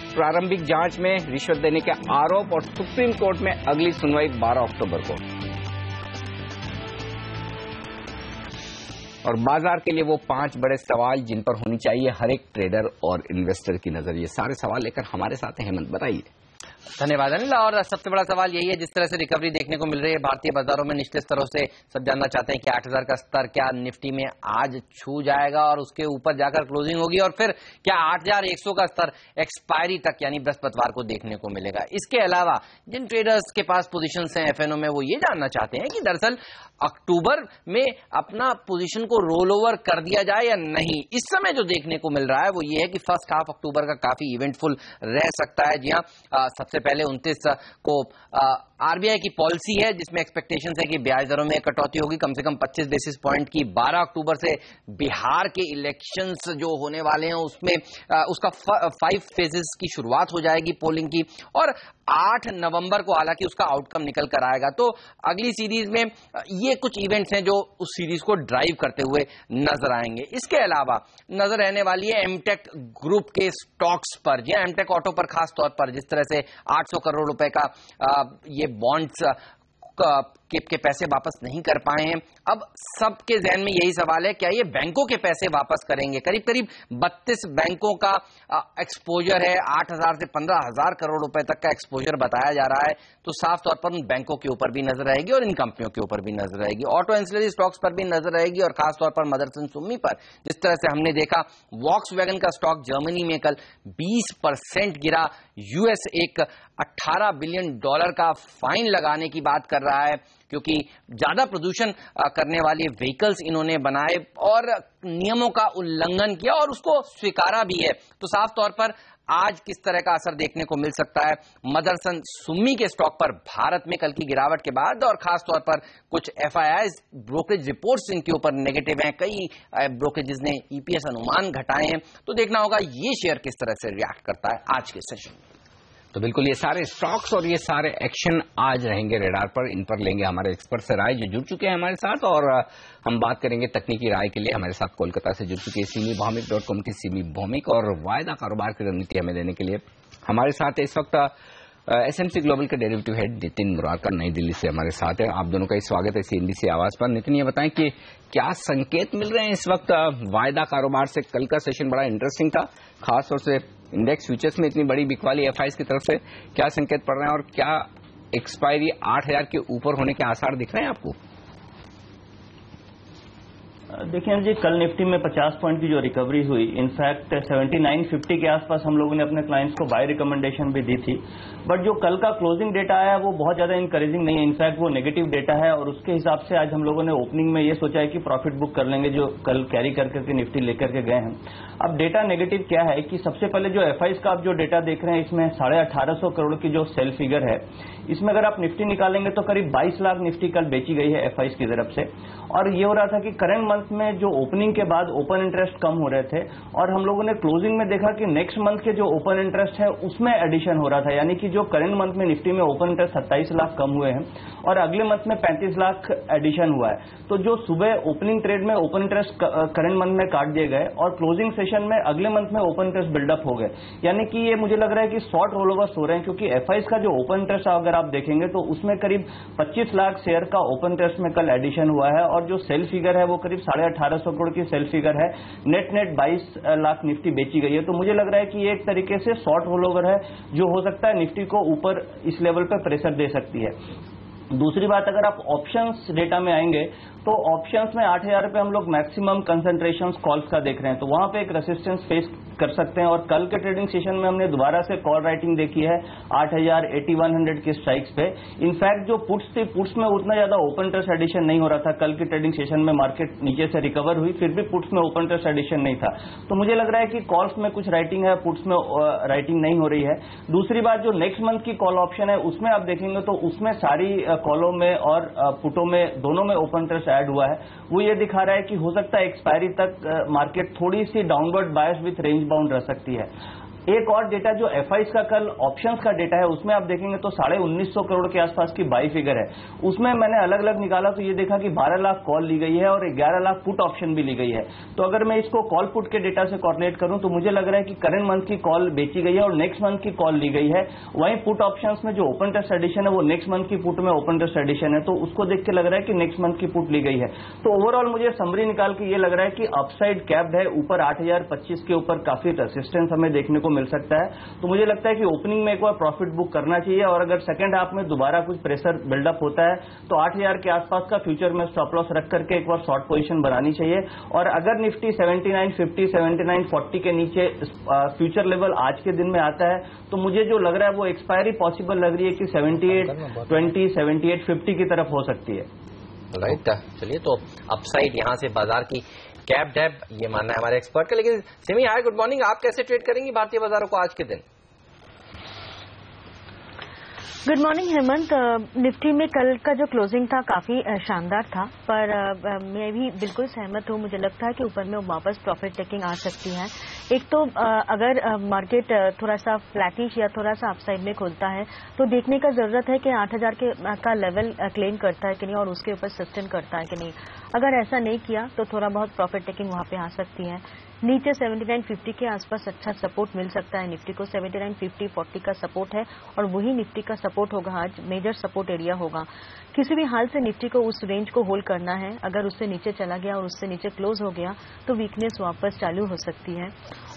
प्रारंभिक जांच में रिश्वत देने के आरोप और सुप्रीम कोर्ट में अगली सुनवाई 12 अक्टूबर को। और बाजार के लिए वो 5 बड़े सवाल जिन पर होनी चाहिए हर एक ट्रेडर और इन्वेस्टर की नजर। ये सारे सवाल लेकर हमारे साथ हैं हेमंत, बताइए। धन्यवाद अनिल। और सबसे बड़ा सवाल यही है, जिस तरह से रिकवरी देखने को मिल रही है भारतीय बाजारों में निचले स्तरों से, सब जानना चाहते हैं कि 8000 का स्तर क्या निफ्टी में आज छू जाएगा और उसके ऊपर जाकर क्लोजिंग होगी, और फिर क्या 8100 का स्तर एक्सपायरी तक यानी बृहस्पतिवार को देखने को मिलेगा। इसके अलावा जिन ट्रेडर्स के पास पोजीशंस हैं एफएनओ में, वो ये जानना चाहते हैं कि दरअसल अक्टूबर में अपना पोजीशन को रोल ओवर कर दिया जाए या नहीं। इस समय जो देखने को मिल रहा है वो ये है कि फर्स्ट हाफ अक्टूबर का काफी इवेंटफुल रह सकता है। जी हाँ, सबसे पहले 29 को आरबीआई की पॉलिसी है जिसमें एक्सपेक्टेशन है कि ब्याज दरों में कटौती होगी कम से कम 25 बेसिस पॉइंट की। 12 अक्टूबर से बिहार के इलेक्शंस जो होने वाले हैं उसमें उसका 5 फेजेस की शुरुआत हो जाएगी पोलिंग की, और 8 नवंबर को हालांकि उसका आउटकम निकल कर आएगा। तो अगली सीरीज में ये कुछ इवेंट्स हैं जो उस सीरीज को ड्राइव करते हुए नजर आएंगे। इसके अलावा नजर रहने वाली है एमटेक ग्रुप के स्टॉक्स पर। जी एमटेक ऑटो पर खास तौर पर जिस तरह से 800 करोड़ रुपए का ये बॉन्ड्स के पैसे वापस नहीं कर पाए हैं। अब सबके जहन में यही सवाल है, क्या ये बैंकों के पैसे वापस करेंगे। करीब करीब 32 बैंकों का एक्सपोजर है, 8000 से 15000 करोड़ रुपए तक का एक्सपोजर बताया जा रहा है। तो साफ तौर पर उन बैंकों के ऊपर भी नजर रहेगी और इन कंपनियों के ऊपर भी नजर रहेगी। ऑटो एंसिलरी स्टॉक्स पर भी नजर रहेगी और खासतौर पर मदरसन सुम्मी पर। जिस तरह से हमने देखा वॉक्सवैगन का स्टॉक जर्मनी में कल 20% गिरा। यूएस एक $18 बिलियन का फाइन लगाने की बात कर रहा है क्योंकि ज्यादा प्रदूषण करने वाले व्हीकल्स इन्होंने बनाए और नियमों का उल्लंघन किया और उसको स्वीकारा भी है। तो साफ तौर पर आज किस तरह का असर देखने को मिल सकता है मदरसन सुम्मी के स्टॉक पर भारत में कल की गिरावट के बाद, और खास तौर पर कुछ एफआईआईज ब्रोकरेज रिपोर्ट्स इनके ऊपर नेगेटिव हैं। कई ब्रोकरेजेस ने ईपीएस अनुमान घटाए हैं। तो देखना होगा ये शेयर किस तरह से रिएक्ट करता है आज के सेशन में। तो बिल्कुल ये सारे स्टॉक्स और ये सारे एक्शन आज रहेंगे रेडार पर। इन पर लेंगे हमारे एक्सपर्ट से राय जो जुड़ चुके हैं हमारे साथ, और हम बात करेंगे तकनीकी राय के लिए। हमारे साथ कोलकाता से जुड़ चुकी है सिमी भौमिक.com की सिमी भौमिक, और वायदा कारोबार की रणनीति हमें देने के लिए हमारे साथ इस वक्त एसएमसी ग्लोबल के डेरिवेटिव हेड नितिन मुरारकर नई दिल्ली से हमारे साथ है। आप दोनों का स्वागत है CNBC आवाज पर। नितिन, ये बताएं कि क्या संकेत मिल रहे हैं इस वक्त वायदा कारोबार से? कल का सेशन बड़ा इंटरेस्टिंग था, खासतौर से इंडेक्स फ्यूचर्स में इतनी बड़ी बिकवाली FIs की तरफ से। क्या संकेत पड़ रहे हैं और क्या एक्सपायरी 8000 के ऊपर होने के आसार दिख रहे हैं आपको? देखिए जी, कल निफ्टी में 50 पॉइंट की जो रिकवरी हुई, इनफैक्ट 7950 के आसपास हम लोगों ने अपने क्लाइंट्स को बाय रिकमेंडेशन भी दी थी, बट जो कल का क्लोजिंग डेटा आया वो बहुत ज्यादा इनकरेजिंग नहीं है। इनफैक्ट वो नेगेटिव डेटा है, और उसके हिसाब से आज हम लोगों ने ओपनिंग में ये सोचा है कि प्रॉफिट बुक कर लेंगे जो कल कैरी करके निफ्टी लेकर के गए हैं। अब डेटा नेगेटिव क्या है कि सबसे पहले जो FIs का आप जो डेटा देख रहे हैं, इसमें 1850 करोड़ की जो सेल फिगर है, इसमें अगर आप निफ्टी निकालेंगे तो करीब 22 लाख निफ्टी कल बेची गई है FIs की तरफ से। और ये हो रहा था कि करंट मंथ में जो ओपनिंग के बाद ओपन इंटरेस्ट कम हो रहे थे, और हम लोगों ने क्लोजिंग में देखा कि नेक्स्ट मंथ के जो ओपन इंटरेस्ट है उसमें एडिशन हो रहा था, यानी कि जो करंट मंथ में निफ्टी में ओपन इंटरेस्ट 27 लाख कम हुए हैं और अगले मंथ में 35 लाख एडिशन हुआ है। तो जो सुबह ओपनिंग ट्रेड में ओपन इंटरेस्ट करंट मंथ में काट दिए गए और क्लोजिंग सेशन में अगले मंथ में ओपन इंटरेस्ट बिल्डअप हो गए, यानी कि ये मुझे लग रहा है कि शॉर्ट रोल ओवर्स हो रहे हैं, क्योंकि FIs का जो ओपन इंटरेस्ट अगर आप देखेंगे तो उसमें करीब 25 लाख शेयर का ओपन इंटरेस्ट में कल एडिशन हुआ है, और जो सेल फिगर है वो करीब 1850 करोड़ की सेल फिगर है। नेट 22 लाख निफ्टी बेची गई है। तो मुझे लग रहा है कि ये एक तरीके से शॉर्ट रोल ओवर है जो हो सकता है निफ्टी को ऊपर इस लेवल पर प्रेशर दे सकती है। दूसरी बात, अगर आप ऑप्शंस डेटा में आएंगे तो ऑप्शंस में 8000 पे हम लोग मैक्सिमम कंसंट्रेशन कॉल्स का देख रहे हैं, तो वहां पे एक रेसिस्टेंस फेस कर सकते हैं। और कल के ट्रेडिंग सेशन में हमने दोबारा से कॉल राइटिंग देखी है 8000, 8100 के स्ट्राइक्स पे। इनफैक्ट जो पुट्स थी, पुट्स में उतना ज्यादा ओपन इंटरेस्ट एडिशन नहीं हो रहा था। कल की ट्रेडिंग सेशन में मार्केट नीचे से रिकवर हुई, फिर भी पुट्स में ओपन इंटरेस्ट एडिशन नहीं था। तो मुझे लग रहा है कि कॉल्स में कुछ राइटिंग है, पुट्स में राइटिंग नहीं हो रही है। दूसरी बात, जो नेक्स्ट मंथ की कॉल ऑप्शन है उसमें आप देखेंगे तो उसमें सारी कॉलों में और पुटों में दोनों में ओपन इंटरेस्ट ऐड हुआ है। वो ये दिखा रहा है कि हो सकता है एक्सपायरी तक मार्केट थोड़ी सी downward bias with range bound रह सकती है। एक और डेटा जो FIs का कल ऑप्शंस का डेटा है उसमें आप देखेंगे तो 1950 करोड़ के आसपास की बाई फिगर है। उसमें मैंने अलग अलग निकाला तो ये देखा कि 12 लाख कॉल ली गई है और 11 लाख पुट ऑप्शन भी ली गई है। तो अगर मैं इसको कॉल पुट के डेटा से कॉर्डिनेट करूं तो मुझे लग रहा है कि करंट मंथ की कॉल बेची गई है और नेक्स्ट मंथ की कॉल ली गई है। वहीं पुट ऑप्शंस में जो ओपन इंटरेस्ट एडिशन है वो नेक्स्ट मंथ की पुट में ओपन इंटरेस्ट एडिशन है, तो उसको देख के लग रहा है कि नेक्स्ट मंथ की पुट ली गई है। तो ओवरऑल मुझे समरी निकाल के ये लग रहा है कि अपसाइड कैप्ड है, ऊपर 8025 के ऊपर काफी रेसिस्टेंस हमें देखने को मिल सकता है। तो मुझे लगता है कि ओपनिंग में एक बार प्रॉफिट बुक करना चाहिए, और अगर सेकंड हाफ में दोबारा कुछ प्रेशर बिल्डअप होता है तो 8000 के आसपास का फ्यूचर में स्टॉप लॉस रख करके एक बार शॉर्ट पोजीशन बनानी चाहिए। और अगर निफ्टी 7950, 7940 के नीचे फ्यूचर लेवल आज के दिन में आता है तो मुझे जो लग रहा है वो एक्सपायरी पॉसिबल लग रही है कि 7820, 7850 की तरफ हो सकती है। राइट, चलिए तो अपसाइड यहां से बाजार की कैप्ड है, ये मानना है हमारे एक्सपर्ट का। लेकिन सिमी, हाय, गुड मॉर्निंग। आप कैसे ट्रेड करेंगी भारतीय बाजारों को आज के दिन? Good morning Hemant. निफ्टी में कल का जो क्लोजिंग था काफी शानदार था, पर मैं भी बिल्कुल सहमत हूं। मुझे लगता है कि ऊपर में वापस प्रॉफिट टेकिंग आ सकती है। एक तो अगर मार्केट थोड़ा सा फ्लैटिश या थोड़ा सा अपसाइड में खुलता है तो देखने का जरूरत है कि 8000 का लेवल क्लेम करता है कि नहीं और उसके ऊपर सस्टेन करता है कि नहीं। अगर ऐसा नहीं किया तो थोड़ा बहुत प्रॉफिट टेकिंग वहां पे आ सकती है। नीचे 7950 के आसपास अच्छा सपोर्ट मिल सकता है निफ्टी को। 7950-40 का सपोर्ट है और वही निफ्टी का सपोर्ट होगा, आज मेजर सपोर्ट एरिया होगा। किसी भी हाल से निफ्टी को उस रेंज को होल्ड करना है। अगर उससे नीचे चला गया और उससे नीचे क्लोज हो गया तो वीकनेस वापस चालू हो सकती है।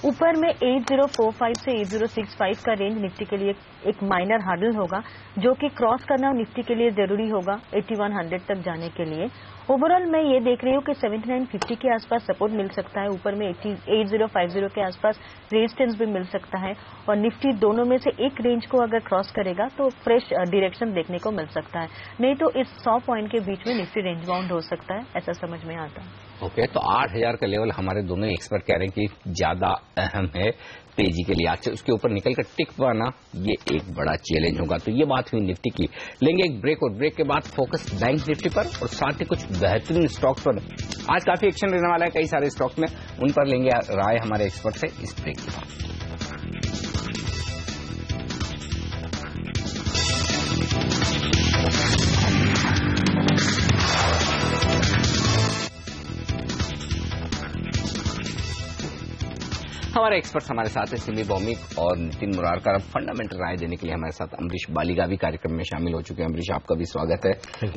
ऊपर में 8045 से 8065 का रेंज निफ्टी के लिए एक माइनर हार्डल होगा, जो कि क्रॉस करना निफ्टी के लिए जरूरी होगा 8100 तक जाने के लिए। ओवरऑल मैं ये देख रही हूँ कि 7950 के आसपास सपोर्ट मिल सकता है, ऊपर में 8050 के आसपास रेजिस्टेंस भी मिल सकता है, और निफ्टी दोनों में से एक रेंज को अगर क्रॉस करेगा तो फ्रेश डायरेक्शन देखने को मिल सकता है। नहीं तो इस 100 पॉइंट के बीच में निफ्टी रेंज बाउंड हो सकता है, ऐसा समझ में आता है। ओके, तो 8000 का लेवल हमारे दोनों एक्सपर्ट कह रहे हैं कि ज्यादा अहम है तेजी के लिए। आज उसके ऊपर निकल कर टिक पाना ये एक बड़ा चैलेंज होगा। तो ये बात हुई निफ्टी की। लेंगे एक ब्रेक, और ब्रेक के बाद फोकस बैंक निफ्टी पर और साथ ही कुछ बेहतरीन स्टॉक्स पर। आज काफी एक्शन रहने वाला है कई सारे स्टॉक्स में, उन पर लेंगे राय हमारे एक्सपर्ट से इस ब्रेक के बाद। हमारे एक्सपर्ट्स हमारे साथ हैं सिमी भौमिक और नितिन मुरारकर। फंडामेंटल राय देने के लिए हमारे साथ अमरीश बालिगा भी कार्यक्रम में शामिल हो चुके हैं। अमरीश, आपका भी स्वागत है।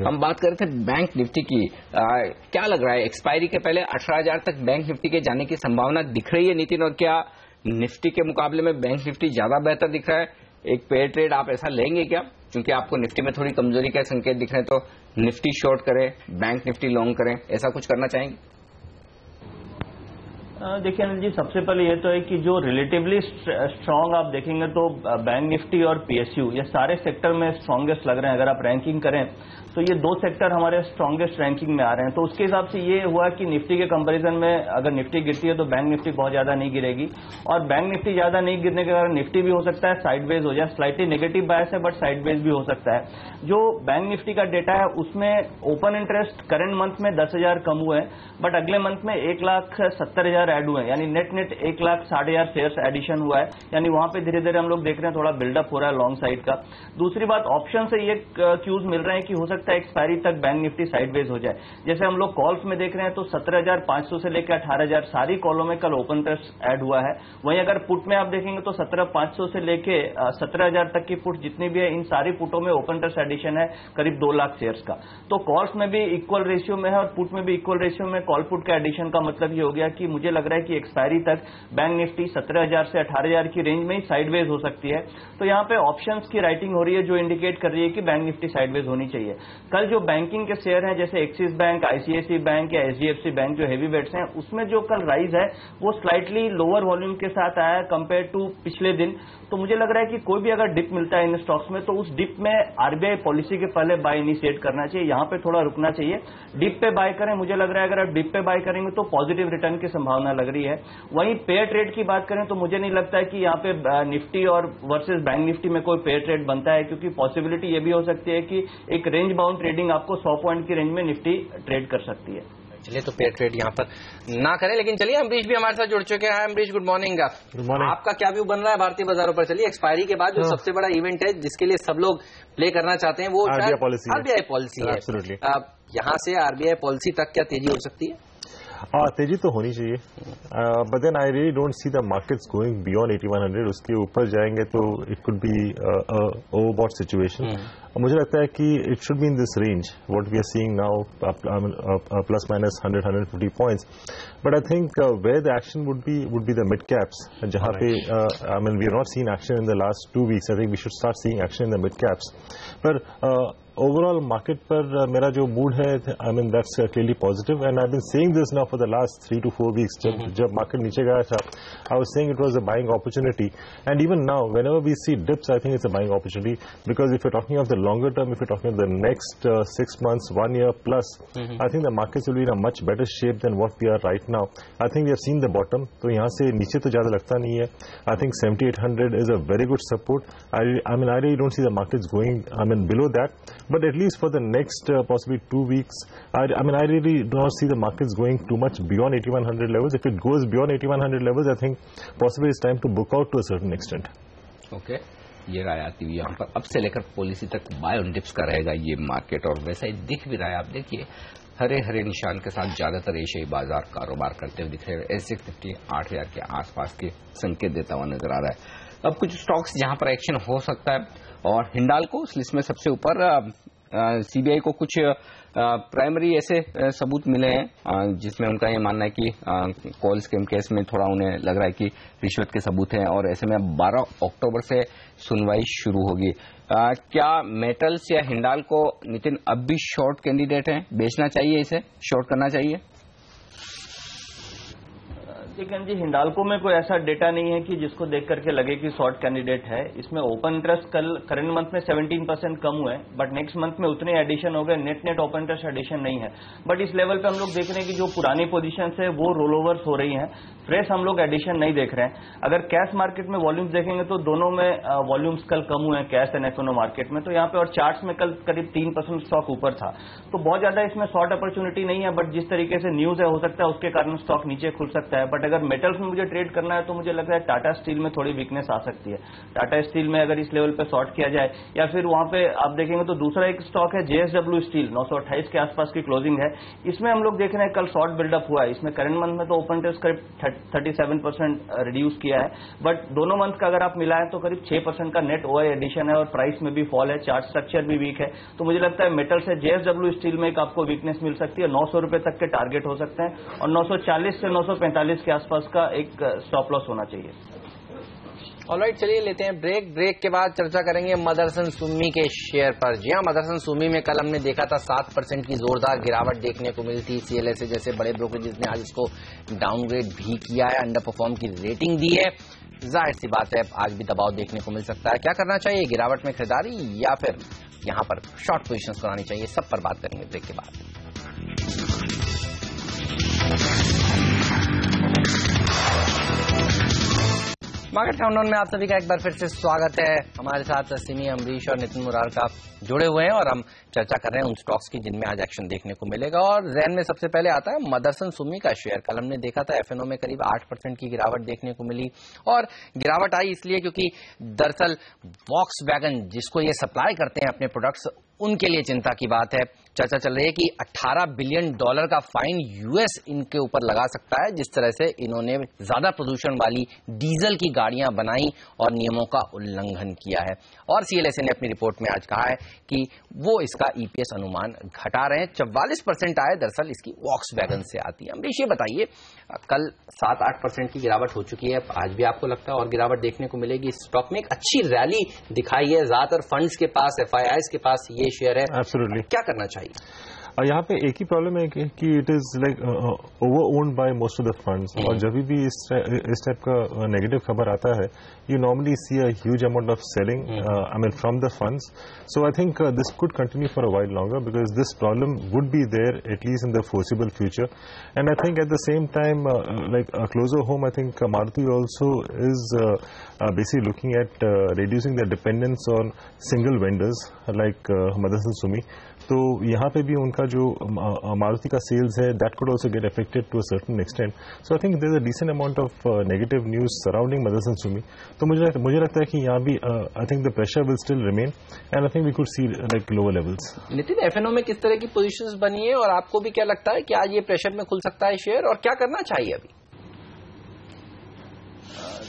हम बात कर रहे थे बैंक निफ्टी की। क्या लग रहा है, एक्सपायरी के पहले 18,000 तक बैंक निफ्टी के जाने की संभावना दिख रही है नितिन? और क्या निफ्टी के मुकाबले में बैंक निफ्टी ज्यादा बेहतर दिख रहा है? एक पेयर ट्रेड आप ऐसा लेंगे क्या? क्योंकि आपको निफ्टी में थोड़ी कमजोरी के संकेत दिख रहे हैं, तो निफ्टी शॉर्ट करें, बैंक निफ्टी लॉन्ग करें, ऐसा कुछ करना चाहेंगे? देखिए अनिल जी, सबसे पहले ये तो है कि जो रिलेटिवली स्ट्रांग आप देखेंगे तो बैंक निफ्टी और पीएसयू ये सारे सेक्टर में स्ट्रांगेस्ट लग रहे हैं। अगर आप रैंकिंग करें तो ये दो सेक्टर हमारे स्ट्रांगेस्ट रैंकिंग में आ रहे हैं। तो उसके हिसाब से ये हुआ कि निफ्टी के कंपैरिजन में अगर निफ्टी गिरती है तो बैंक निफ्टी बहुत ज्यादा नहीं गिरेगी, और बैंक निफ्टी ज्यादा नहीं गिरने के कारण निफ्टी भी हो सकता है साइडवेज हो जाए। स्लाइटली नेगेटिव बायस है बट साइडवेज भी हो सकता है। जो बैंक निफ्टी का डेटा है उसमें ओपन इंटरेस्ट करंट मंथ में 10,000 कम हुए हैं, बट अगले मंथ में 1,70,000 ऐड हुए हैं, यानी नेट 1,60,000 शेयर्स एडिशन हुआ है। यानी वहां पे धीरे धीरे हम लोग देख रहे हैं थोड़ा बिल्डअप हो रहा है लॉन्ग साइड का। दूसरी बात, ऑप्शन से ये क्यूज मिल रहे हैं कि हो सकता है एक्सपायरी तक बैंक निफ्टी साइडवेज हो जाए। जैसे हम लोग कॉल्स में देख रहे हैं तो 17,500 से लेकर 18,000 सारी कॉलों में कल ओपन इंटरेस्ट ऐड हुआ है। वहीं अगर पुट में आप देखेंगे तो 17,500 से लेके 17,000 तक की पुट जितनी भी है, इन सारी पुटों में ओपन इंटरेस्ट एडिशन है करीब 2 लाख शेयर्स का। तो कॉल्स में भी इक्वल रेशियो में है और पुट में भी इक्वल रेशियो में। कॉल पुट का एडिशन का मतलब ये हो गया कि मुझे लग रहा है कि एक्सपायरी तक बैंक निफ्टी 17,000 से 18,000 की रेंज में ही साइडवेज हो सकती है। तो यहाँ पे ऑप्शंस की राइटिंग हो रही है जो इंडिकेट कर रही है कि बैंक निफ्टी साइडवेज होनी चाहिए। कल जो बैंकिंग के शेयर हैं जैसे एक्सिस बैंक, आईसीआईसीआई बैंक या एचडीएफसी बैंक जो हेवी वेट्स हैं, उसमें जो कल राइज है वो स्लाइटली लोअर वॉल्यूम के साथ आया कंपेयर टू पिछले दिन। तो मुझे लग रहा है कि कोई भी अगर डिप मिलता है इन स्टॉक्स में तो उस डिप में आरबीआई पॉलिसी के पहले बाय इनिशिएट करना चाहिए, यहाँ पे थोड़ा रुकना चाहिए। डिप पे बाय करें, मुझे लग रहा है अगर आप डिप पे बाय करेंगे तो पॉजिटिव रिटर्न की संभावना लग रही है। वहीं पेयर ट्रेड की बात करें तो मुझे नहीं लगता है कि यहाँ पे निफ्टी और वर्सेस बैंक निफ्टी में कोई पेयर ट्रेड बनता है, क्योंकि पॉसिबिलिटी ये भी हो सकती है कि एक रेंज बाउंड ट्रेडिंग आपको 100 पॉइंट की रेंज में निफ्टी ट्रेड कर सकती है। चलिए तो पेयर ट्रेड यहाँ पर ना करें, लेकिन चलिए अमरीश भी हमारे साथ जुड़ चुके हैं। Amrish, good morning. आपका क्या व्यू बन रहा है भारतीय बाजारों पर? चलिए, एक्सपायरी के बाद जो सबसे बड़ा इवेंट है जिसके लिए सब लोग प्ले करना चाहते हैं वो आरबीआई पॉलिसी है। यहाँ से आरबीआई पॉलिसी तक क्या तेजी हो सकती है? तेजी तो होनी चाहिए, but then I really don't see the markets going beyond 8100। उसके ऊपर जाएंगे तो it could be overbought situation. मुझे लगता है कि it should be in this range what we are seeing now, plus minus 100-150 points. But I think where the action would be the mid caps, जहां पे I mean we have not seen action in the last 2 weeks. I think we should start seeing action in the mid caps. पर overall market पर मेरा जो mood है, I mean that's clearly positive, and I been saying this now for the last 3 to 4 weeks. जब market नीचे गया था I was saying it was a buying opportunity, and even now whenever we see dips I think it's a buying opportunity, because if you talking of the longer term, if you talking of the next 6 months, 1 year plus, I think the markets will be in a much better shape than what we are right now. I think we have seen the bottom, तो यहाँ से नीचे तो ज्यादा लगता नहीं है। I think 7,800 is a very good support. I mean I really don't see the markets going below that, but at least for the next possibly 2 weeks, I mean I really do not see the markets going too much beyond 8,100 levels. If it goes beyond 8,100 levels, I think possibly it's time to book out to a certain extent. Okay. ये राय आती हुई यहाँ पर अब से लेकर policy तक bye on dips का रहेगा ये मार्केट, और वैसा ही दिख भी रहा है। आप देखिए हरे हरे निशान के साथ ज्यादातर एशियाई बाजार कारोबार करते हुए दिख रहे हैं। एसएक्स निफ्टी 8,000 के आसपास के संकेत देता हुआ नजर आ रहा है। अब कुछ स्टॉक्स जहां पर एक्शन हो सकता है, और हिंडाल्को उस लिस्ट में सबसे ऊपर। सीबीआई को कुछ प्राइमरी ऐसे सबूत मिले हैं जिसमें उनका ये मानना है कि कॉल स्कैम केस में थोड़ा उन्हें लग रहा है कि रिश्वत के सबूत हैं, और ऐसे में 12 अक्टूबर से सुनवाई शुरू होगी। क्या मेटल्स या हिंडाल्को नितिन अब भी शॉर्ट कैंडिडेट हैं? बेचना चाहिए, इसे शॉर्ट करना चाहिए? लेकिन जी हिंडाल्को में कोई ऐसा डेटा नहीं है कि जिसको देख करके लगे कि शॉर्ट कैंडिडेट है। इसमें ओपन इंटरेस्ट कल करंट मंथ में 17% कम हुए, बट नेक्स्ट मंथ में उतने एडिशन हो गए। नेट ओपन इंटरेस्ट एडिशन नहीं है, बट इस लेवल पे हम लोग देख रहे हैं कि जो पुरानी पोजीशन है वो रोल ओवर्स हो रही हैं। फ्रेश हम लोग एडिशन नहीं देख रहे हैं। अगर कैश मार्केट में वॉल्यूम्स देखेंगे तो दोनों में वॉल्यूम्स कल कम हुए हैं, कैश एंड एफएनओ मार्केट में। तो यहाँ पे और चार्ट्स में कल करीब 3% स्टॉक ऊपर था। तो बहुत ज्यादा इसमें शॉर्ट अपॉर्चुनिटी नहीं है, बट जिस तरीके से न्यूज है हो सकता है उसके कारण स्टॉक नीचे खुल सकता है। बट अगर मेटल्स में मुझे ट्रेड करना है तो मुझे लग रहा है टाटा स्टील में थोड़ी वीकनेस आ सकती है। टाटा स्टील में अगर इस लेवल पे शॉर्ट किया जाए, या फिर वहां पे आप देखेंगे तो दूसरा एक स्टॉक है JSW स्टील, 928 के आसपास की क्लोजिंग है। इसमें हम लोग देख रहे हैं कल शॉर्ट बिल्डअप हुआ है। इसमें करंट मंथ में तो ओपन इंटरेस्ट करीब 37% रिड्यूस किया है, बट दोनों मंथ का अगर आप मिलाएं तो करीब 6% का नेट OI एडिशन है और प्राइस में भी फॉल है, चार्ट स्ट्रक्चर भी वीक है। तो मुझे लगता है मेटल से JSW स्टील में एक आपको वीकनेस मिल सकती है, 900 रुपए तक के टारगेट हो सकते हैं और 940 से 945 के आसपास का एक स्टॉप लॉस होना चाहिए। ऑलराइट, चलिए लेते हैं ब्रेक के बाद चर्चा करेंगे मदरसन सुमी के शेयर पर। जी हाँ, मदरसन सुमी में कल हमने देखा था 7% की जोरदार गिरावट देखने को मिली थी। CLSA जैसे बड़े ब्रोकरेज ने आज इसको डाउनग्रेड भी किया है, अंडर परफॉर्म की रेटिंग दी है। जाहिर सी बात है आज भी दबाव देखने को मिल सकता है। क्या करना चाहिए, गिरावट में खरीदारी या फिर यहां पर शॉर्ट पोजीशंस बनानी चाहिए, सब पर बात करेंगे ब्रेक के बाद। मार्केट काउंटडाउन में आप सभी का एक बार फिर से स्वागत है। हमारे साथ सिमी, अमरीश और नितिन मुरारका जुड़े हुए हैं और हम चर्चा कर रहे हैं उन स्टॉक्स की जिनमें आज एक्शन देखने को मिलेगा। और जहन में सबसे पहले आता है मदरसन सुमी का शेयर। कल हमने देखा था FNO में करीब 8% की गिरावट देखने को मिली और गिरावट आई इसलिए क्योंकि दरअसल वॉक्सवैगन जिसको ये सप्लाई करते हैं अपने प्रोडक्ट्स, उनके लिए चिंता की बात है। चर्चा चल रही है कि $18 बिलियन का फाइन US इनके ऊपर लगा सकता है जिस तरह से इन्होंने ज्यादा प्रदूषण वाली डीजल की गाड़ियां बनाई और नियमों का उल्लंघन किया है। और CLSA ने अपनी रिपोर्ट में आज कहा है कि वो इसका EPS अनुमान घटा रहे हैं। 44% आय दरअसल इसकी वॉक्सवैगन से आती है। अमरीश, ये बताइए, कल 7-8% की गिरावट हो चुकी है, आज भी आपको लगता है और गिरावट देखने को मिलेगी? स्टॉक में एक अच्छी रैली दिखाई है, ज्यादातर फंड्स के पास, FIIs के पास ये शेयर है। एब्सोल्युटली, क्या करना चाहिए? यहाँ पे एक ही प्रॉब्लम है कि it is like over owned by most of the funds, और जब भी इस टाइप का नेगेटिव खबर आता है you normally see a huge amount of selling I mean from the funds. So I think this could continue for a while longer because this problem would be there at least in the foreseeable future. And I think at the same time like closer home, I think Maruti also is basically looking at reducing their dependence on single vendors like Motherson Sumi. तो यहाँ पे भी उनका जो मारुति का sales है that could also get affected to a certain extent. So I think there is a decent amount of negative news surrounding Motherson Sumi. तो मुझे लगता है कि यहाँ भी I think the pressure will still remain and I think we could see like lower levels. Nitin, FNO में किस तरह की पोजीशंस बनी है और आपको भी क्या लगता है कि आज ये प्रेशर में खुल सकता है शेयर और क्या करना चाहिए अभी?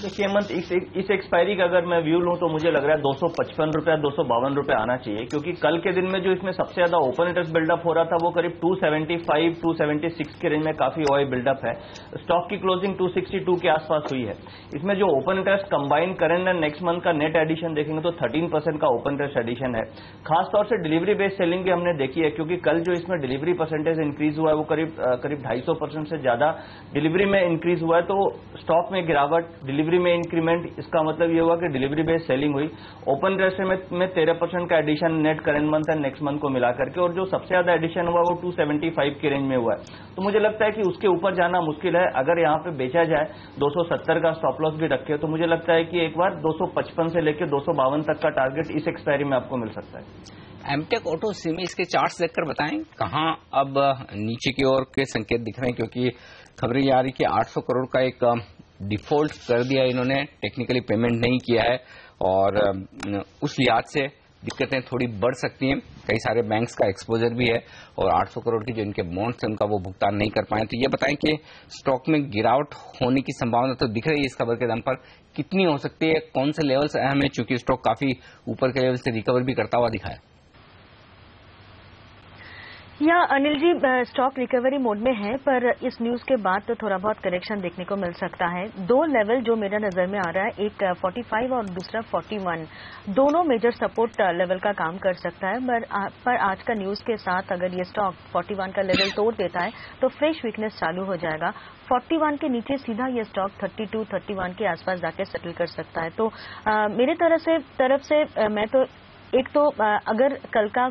देखिए हेमंत, इस एक्सपायरी का अगर मैं व्यू लूं तो मुझे लग रहा है 255 रुपए 252 रुपए आना चाहिए, क्योंकि कल के दिन में जो इसमें सबसे ज्यादा ओपन इंटरेस्ट बिल्डअप हो रहा था वो करीब 275 276 के रेंज में काफी OI बिल्डअप है। स्टॉक की क्लोजिंग 262 के आसपास हुई है। इसमें जो open interest combine current and next month का नेट एडिशन देखेंगे तो 13% का ओपन इंटरेस्ट एडिशन है। खासतौर से डिलीवरी बेस्ड सेलिंग भी हमने देखी है, क्योंकि कल जो इसमें डिलीवरी परसेंटेज इंक्रीज हुआ है वो करीब 250% से ज्यादा डिलीवरी में इंक्रीज हुआ है। तो स्टॉक में गिरावट, डिलीवरी में इंक्रीमेंट, इसका मतलब ये हुआ कि डिलीवरी बेस्ड सेलिंग हुई। ओपन इंटरेस्ट में 13% का addition net current month and next month को मिला करके, और जो सबसे ज्यादा एडिशन हुआ वो 275 के रेंज में हुआ है। तो मुझे लगता है कि उसके ऊपर जाना मुश्किल है। अगर यहाँ पे बेचा जाए 270 का स्टॉप लॉस भी रखे तो मुझे लगता है कि एक बार 255 से लेकर 252 तक का टारगेट इस एक्सपायरी में आपको मिल सकता है। एमटेक ऑटो सिमी, इसके चार्ट्स देखकर बताएं कहां अब नीचे की ओर के संकेत दिख रहे हैं, क्योंकि खबरें ये आ रही कि 800 करोड़ का एक डिफॉल्ट कर दिया इन्होंने, टेक्निकली पेमेंट नहीं किया है और उस लिहाज से दिक्कतें थोड़ी बढ़ सकती हैं। कई सारे बैंक्स का एक्सपोजर भी है और 800 करोड़ की जो इनके बॉन्ड्स हैं उनका वो भुगतान नहीं कर पाए। तो ये बताएं कि स्टॉक में गिरावट होने की संभावना तो दिख रही है इस खबर के दम पर, कितनी हो सकती है, कौन से लेवल्स अहम है, चूंकि स्टॉक काफी ऊपर के लेवल से रिकवर भी करता हुआ दिखा है? या Anil ji, stock recovery mode में है, पर इस न्यूज के बाद तो थोड़ा बहुत करेक्शन देखने को मिल सकता है। दो लेवल जो मेरा नजर में आ रहा है, एक 45 और दूसरा 41, दोनों मेजर सपोर्ट लेवल का काम कर सकता है। पर आज का न्यूज के साथ अगर ये स्टॉक 41 का लेवल तोड़ देता है तो फ्रेश वीकनेस चालू हो जाएगा। 41 के नीचे सीधा ये स्टॉक 32-31 के आसपास जाके सेटल कर सकता है। तो मेरे तरफ से मैं तो एक तो अगर कल का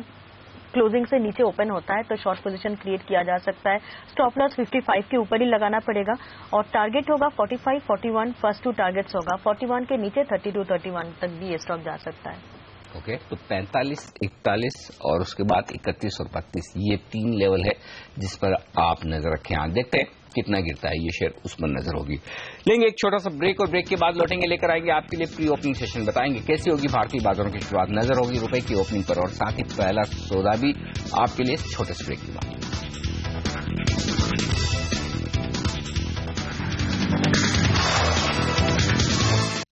क्लोजिंग से नीचे ओपन होता है तो शॉर्ट पोजीशन क्रिएट किया जा सकता है। स्टॉप लॉस 55 के ऊपर ही लगाना पड़ेगा और टारगेट होगा 45-41, फर्स्ट टू टारगेट्स होगा। 41 के नीचे 32-31 तक भी ये स्टॉक जा सकता है। ओके, तो 45, 41 और उसके बाद 31 और 32 ये 3 लेवल है जिस पर आप नजर रखें। आप देखते हैं कितना गिरता है ये शेयर, उस पर नजर होगी। लेंगे एक छोटा सा ब्रेक और ब्रेक के बाद लौटेंगे, लेकर आएंगे आपके लिए प्री ओपनिंग सेशन, बताएंगे कैसी होगी भारतीय बाजारों की शुरुआत, नजर होगी रुपए की ओपनिंग पर और साथ ही पहला सौदा भी आपके लिए छोटे से ब्रेक के बाद।